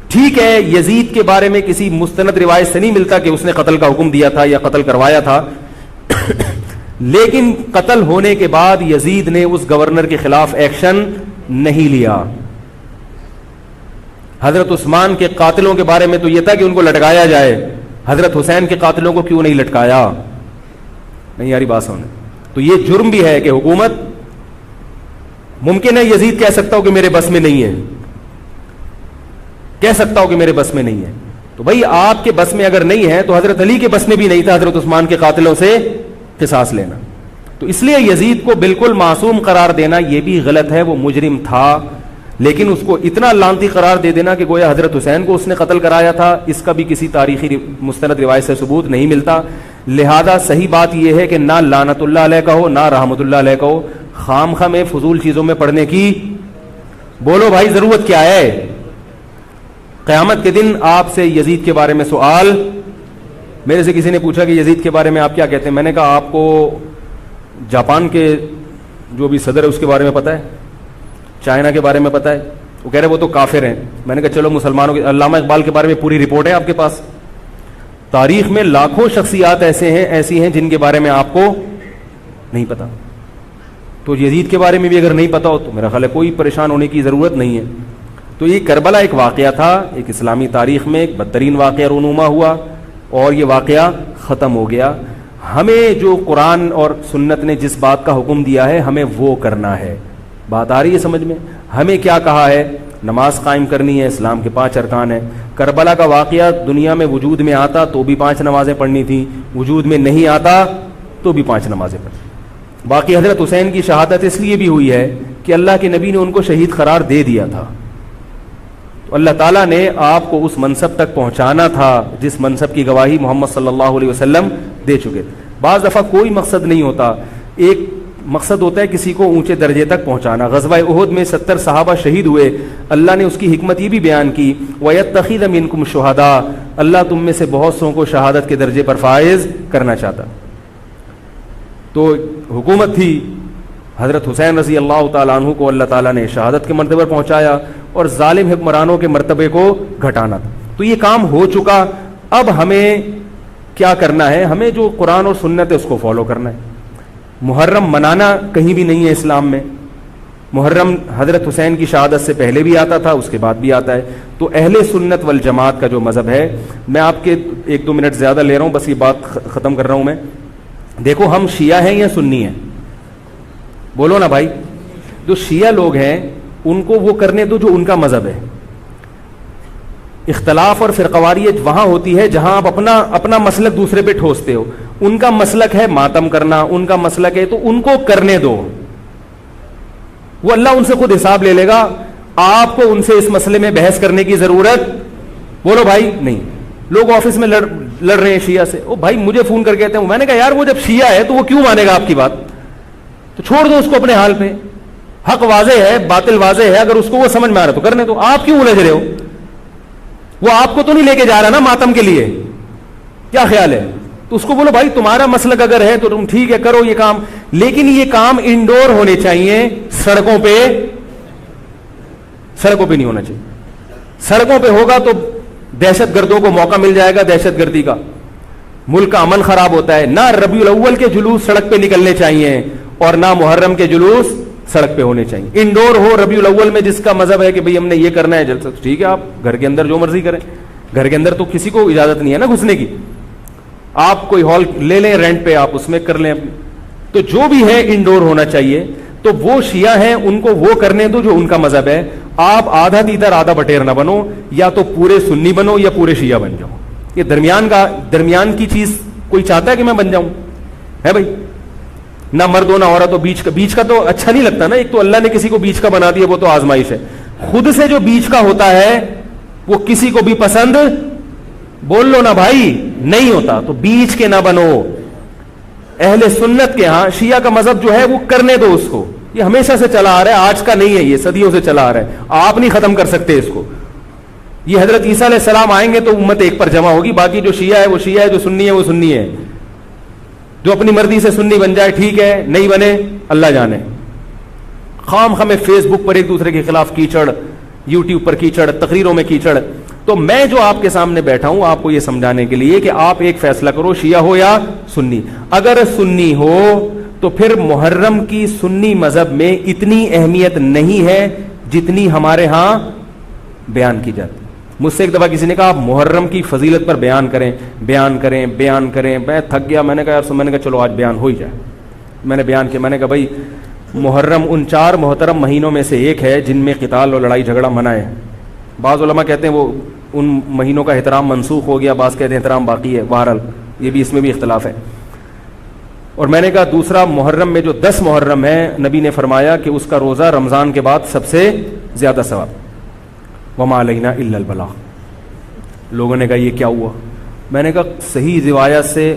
ٹھیک ہے, یزید کے بارے میں کسی مستند روایت سے نہیں ملتا کہ اس نے قتل کا حکم دیا تھا یا قتل کروایا تھا, لیکن قتل ہونے کے بعد یزید نے اس گورنر کے خلاف ایکشن نہیں لیا. حضرت عثمان کے قاتلوں کے بارے میں تو یہ تھا کہ ان کو لٹکایا جائے, حضرت حسین کے قاتلوں کو کیوں نہیں لٹکایا. نہیں یاری بات سمجھ. تو یہ جرم بھی ہے کہ حکومت, ممکن ہے یزید کہہ سکتا ہو کہ میرے بس میں نہیں ہے, کہہ سکتا ہو کہ میرے بس میں نہیں ہے. تو بھائی آپ کے بس میں اگر نہیں ہے تو حضرت علی کے بس میں بھی نہیں تھا حضرت عثمان کے قاتلوں سے قصاص لینا. تو اس لیے یزید کو بالکل معصوم قرار دینا یہ بھی غلط ہے. وہ مجرم تھا, لیکن اس کو اتنا لعنتی قرار دے دینا کہ گویا حضرت حسین کو اس نے قتل کرایا تھا, اس کا بھی کسی تاریخی مستند روایت سے ثبوت نہیں ملتا. لہذا صحیح بات یہ ہے کہ نہ لعنت اللہ علیہ کہو نہ رحمت اللہ علیہ کہو. خام خواہ میں فضول چیزوں میں پڑھنے کی بولو بھائی ضرورت کیا ہے. قیامت کے دن آپ سے یزید کے بارے میں سوال, میرے سے کسی نے پوچھا کہ یزید کے بارے میں آپ کیا کہتے ہیں. میں نے کہا آپ کو جاپان کے جو بھی صدر ہے اس کے بارے میں پتہ ہے, چائنا کے بارے میں پتہ ہے. وہ کہہ رہے وہ تو کافر ہیں. میں نے کہا چلو مسلمانوں کے, علامہ اقبال کے بارے میں پوری رپورٹ ہے آپ کے پاس. تاریخ میں لاکھوں شخصیات ایسی ہیں جن کے بارے میں آپ کو نہیں پتا. تو یزید کے بارے میں بھی اگر نہیں پتا ہو تو میرا خیال ہے کوئی پریشان ہونے کی ضرورت نہیں ہے. تو یہ کربلا ایک واقعہ تھا, ایک اسلامی تاریخ میں ایک بدترین واقعہ رونما ہوا اور یہ واقعہ ختم ہو گیا. ہمیں جو قرآن اور سنت نے جس بات کا حکم دیا ہے ہمیں وہ کرنا ہے. بات آ رہی ہے سمجھ میں. ہمیں کیا کہا ہے, نماز قائم کرنی ہے, اسلام کے 5 ارکان ہیں. کربلا کا واقعہ دنیا میں وجود میں آتا تو بھی 5 نمازیں پڑھنی تھیں, وجود میں نہیں آتا تو بھی 5 نمازیں پڑھنی. باقی حضرت حسین کی شہادت اس لیے بھی ہوئی ہے کہ اللہ کے نبی نے ان کو شہید قرار دے دیا تھا. تو اللہ تعالیٰ نے آپ کو اس منصب تک پہنچانا تھا جس منصب کی گواہی محمد صلی اللہ علیہ وسلم دے چکے تھے. بعض دفعہ کوئی مقصد نہیں ہوتا, ایک مقصد ہوتا ہے کسی کو اونچے درجے تک پہنچانا. غزوہ احد میں 70 صحابہ شہید ہوئے. اللہ نے اس کی حکمت یہ بھی بیان کی, وَيَتَّخِذَ مِنْكُمْ شُهَدَاءَ, اللہ تم میں سے بہت سو کو شہادت کے درجے پر فائز کرنا چاہتا. تو حکومت تھی, حضرت حسین رضی اللہ تعالیٰ عنہ کو اللہ تعالیٰ نے شہادت کے مرتبے پر پہنچایا اور ظالم حکمرانوں کے مرتبے کو گھٹانا تھا. تو یہ کام ہو چکا. اب ہمیں کیا کرنا ہے, ہمیں جو قرآن اور سنت ہے اس کو فالو کرنا ہے. محرم منانا کہیں بھی نہیں ہے اسلام میں. محرم حضرت حسین کی شہادت سے پہلے بھی آتا تھا, اس کے بعد بھی آتا ہے. تو اہل سنت والجماعت کا جو مذہب ہے, میں آپ کے 1-2 منٹ زیادہ لے رہا ہوں, بس یہ بات ختم کر رہا ہوں میں. دیکھو ہم شیعہ ہیں یا سنی ہیں, بولو نا بھائی. جو شیعہ لوگ ہیں ان کو وہ کرنے دو جو ان کا مذہب ہے. اختلاف اور فرقواریت وہاں ہوتی ہے جہاں آپ اپنا مسلک دوسرے پہ ٹھوستے ہو. ان کا مسلک ہے ماتم کرنا, ان کا مسلک ہے تو ان کو کرنے دو, وہ اللہ ان سے خود حساب لے لے گا. آپ کو ان سے اس مسئلے میں بحث کرنے کی ضرورت بولو بھائی نہیں. لوگ آفس میں لڑ رہے ہیں شیعہ سے, او بھائی مجھے فون کر کے کہتے ہیں, میں نے کہا یار وہ جب شیعہ ہے تو وہ کیوں مانے گا آپ کی بات, تو چھوڑ دو اس کو اپنے حال پہ. حق واضح ہے, باطل واضح ہے, اگر اس کو وہ سمجھ میں آ رہا تو کرنے دو. آپ کیوں الجھ رہے ہو, وہ آپ کو تو نہیں لے کے جا رہا نا ماتم کے لیے, کیا خیال ہے. تو اس کو بولو بھائی تمہارا مسلک اگر ہے تو تم ٹھیک ہے کرو یہ کام, لیکن یہ کام انڈور ہونے چاہیے, سڑکوں پہ نہیں ہونا چاہیے. سڑکوں پہ ہوگا تو دہشت گردوں کو موقع مل جائے گا دہشت گردی کا. ملک کا امن خراب ہوتا ہے. نہ ربیع الاول کے جلوس سڑک پہ نکلنے چاہیے اور نہ محرم کے جلوس سڑک پہ ہونے چاہیے. انڈور ہو ربیع الاول میں, جس کا مذہب ہے کہ بھئی ہم نے یہ کرنا ہے جلسہ, ٹھیک ہے, آپ گھر کے اندر جو مرضی کریں. گھر کے اندر تو کسی کو اجازت نہیں ہے نا گھسنے کی. آپ کوئی ہال لے لیں رینٹ پہ, آپ اس میں کر لیں. تو جو بھی ہے انڈور ہونا چاہیے. تو وہ شیعہ ہیں, ان کو وہ کرنے دو جو ان کا مذہب ہے. آپ آدھا تیتر آدھا بٹیر نہ بنو, یا تو پورے سنی بنو یا پورے شیعہ بن جاؤ. یہ درمیان کی چیز کوئی چاہتا ہے کہ میں بن جاؤں؟ ہے بھائی, نہ مرد ہو نہ عورت ہو. بیچ کا تو اچھا نہیں لگتا نا. ایک تو اللہ نے کسی کو بیچ کا بنا دیا, وہ تو آزمائش ہے. خود سے جو بیچ کا ہوتا ہے وہ کسی کو بھی پسند, بول لو نا بھائی, نہیں ہوتا. تو بیچ کے نہ بنو. اہل سنت کے ہاں شیعہ کا مذہب جو ہے وہ کرنے دو اس کو. یہ ہمیشہ سے چلا آ رہا ہے, آج کا نہیں ہے, یہ صدیوں سے چلا آ رہا ہے. آپ نہیں ختم کر سکتے اس کو. یہ حضرت عیسیٰ علیہ السلام آئیں گے تو امت ایک پر جمع ہوگی. باقی جو شیعہ ہے وہ شیعہ ہے, جو سنی ہے وہ سنی ہے. جو اپنی مرضی سے سنی بن جائے ٹھیک ہے, نہیں بنے اللہ جانے. خام خامے فیس بک پر ایک دوسرے کے خلاف کیچڑ, یوٹیوب پر کیچڑ, تقریروں میں کیچڑ. تو میں جو آپ کے سامنے بیٹھا ہوں آپ کو یہ سمجھانے کے لیے کہ آپ ایک فیصلہ کرو, شیعہ ہو یا سنی. اگر سنی ہو تو پھر محرم کی سنی مذہب میں اتنی اہمیت نہیں ہے جتنی ہمارے ہاں بیان کی جاتی. مجھ سے ایک دفعہ کسی نے کہا آپ محرم کی فضیلت پر بیان کریں. میں تھک گیا. میں نے کہا چلو آج بیان ہو ہی جائے. میں نے بیان کیا. میں نے کہا بھائی محرم ان 4 محترم مہینوں میں سے ایک ہے جن میں قتال اور لڑائی جھگڑا منع ہے. بعض علماء کہتے ہیں وہ ان مہینوں کا احترام منسوخ ہو گیا, بعض کہتے ہیں احترام باقی ہے. بہرحال یہ بھی, اس میں بھی اختلاف ہے. اور میں نے کہا دوسرا محرم میں جو 10 محرم ہے, نبی نے فرمایا کہ اس کا روزہ رمضان کے بعد سب سے زیادہ ثواب. وما علینا الا البلاغ. لوگوں نے کہا یہ کیا ہوا؟ میں نے کہا صحیح روایت سے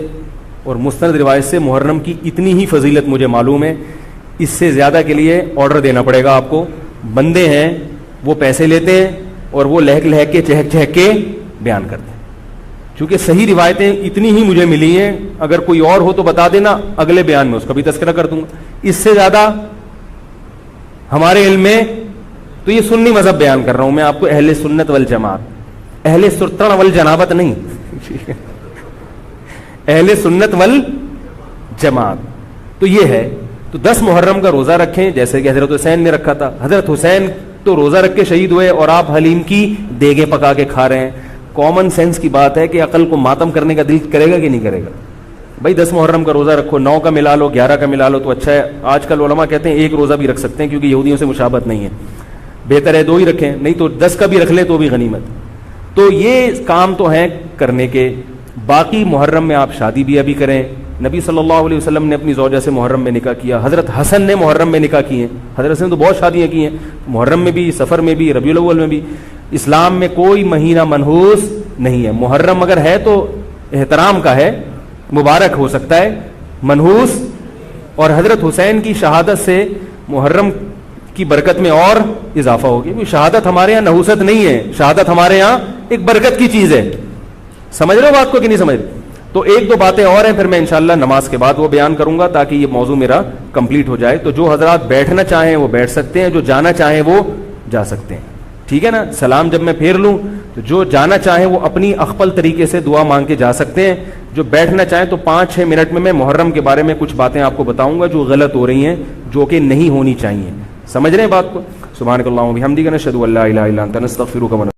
اور مستند روایت سے محرم کی اتنی ہی فضیلت مجھے معلوم ہے. اس سے زیادہ کے لیے آرڈر دینا پڑے گا آپ کو. بندے ہیں وہ پیسے لیتے ہیں اور وہ لہک لہک کے چہک چہک کے بیان کرتے ہیں. چونکہ صحیح روایتیں اتنی ہی مجھے ملی ہیں, اگر کوئی اور ہو تو بتا دینا, اگلے بیان میں اس کا بھی تذکرہ کر دوں گا. اس سے زیادہ ہمارے علم میں تو یہ سنی مذہب بیان کر رہا ہوں میں آپ کو, اہل سنت والجماعت, اہل سرطن والجنابت نہیں, اہل سنت والجماعت. تو یہ ہے. تو 10 محرم کا روزہ رکھیں جیسے کہ حضرت حسین نے رکھا تھا. حضرت حسین تو روزہ رکھ کے شہید ہوئے اور آپ حلیم کی دیگیں پکا کے کھا رہے ہیں. کامن سینس کی بات ہے کہ عقل کو ماتم کرنے کا دل کرے گا کہ نہیں کرے گا؟ بھائی 10 محرم کا روزہ رکھو, 9 کا ملا لو, 11 کا ملا لو تو اچھا ہے. آج کل علماء کہتے ہیں 1 روزہ بھی رکھ سکتے ہیں کیونکہ یہودیوں سے مشابہت نہیں ہے. بہتر ہے 2 ہی رکھیں, نہیں تو 10 کا بھی رکھ لیں تو بھی غنیمت. تو یہ کام تو ہیں کرنے کے. باقی محرم میں آپ شادی بھی ابھی کریں. نبی صلی اللہ علیہ وسلم نے اپنی زوجہ سے محرم میں نکاح کیا. حضرت حسن نے محرم میں نکاح کیے. حضرت حسن تو بہت شادیاں کی ہیں, محرم میں بھی, سفر میں بھی, ربیع الاول میں بھی. اسلام میں کوئی مہینہ منحوس نہیں ہے. محرم اگر ہے تو احترام کا ہے, مبارک ہو سکتا ہے, منحوس. اور حضرت حسین کی شہادت سے محرم کی برکت میں اور اضافہ ہو گیا. شہادت ہمارے یہاں نحوست نہیں ہے, شہادت ہمارے یہاں ایک برکت کی چیز ہے. سمجھ رہے ہو بات کو کہ نہیں سمجھ رہے؟ تو 1-2 باتیں اور ہیں, پھر میں انشاءاللہ نماز کے بعد وہ بیان کروں گا تاکہ یہ موضوع میرا کمپلیٹ ہو جائے. تو جو حضرات بیٹھنا چاہیں وہ بیٹھ سکتے ہیں, جو جانا چاہیں وہ جا سکتے ہیں. ٹھیک ہے نا؟ سلام جب میں پھیر لوں تو جو جانا چاہیں وہ اپنی اخپل طریقے سے دعا مانگ کے جا سکتے ہیں. جو بیٹھنا چاہیں تو 5-6 منٹ میں محرم کے بارے میں کچھ باتیں آپ کو بتاؤں گا جو غلط ہو رہی ہیں, جو کہ نہیں ہونی چاہیے. سمجھ رہے ہیں بات کو؟ سبحانک اللہم و بحمدک نشہد ان لا الہ الا انت نستغفرک.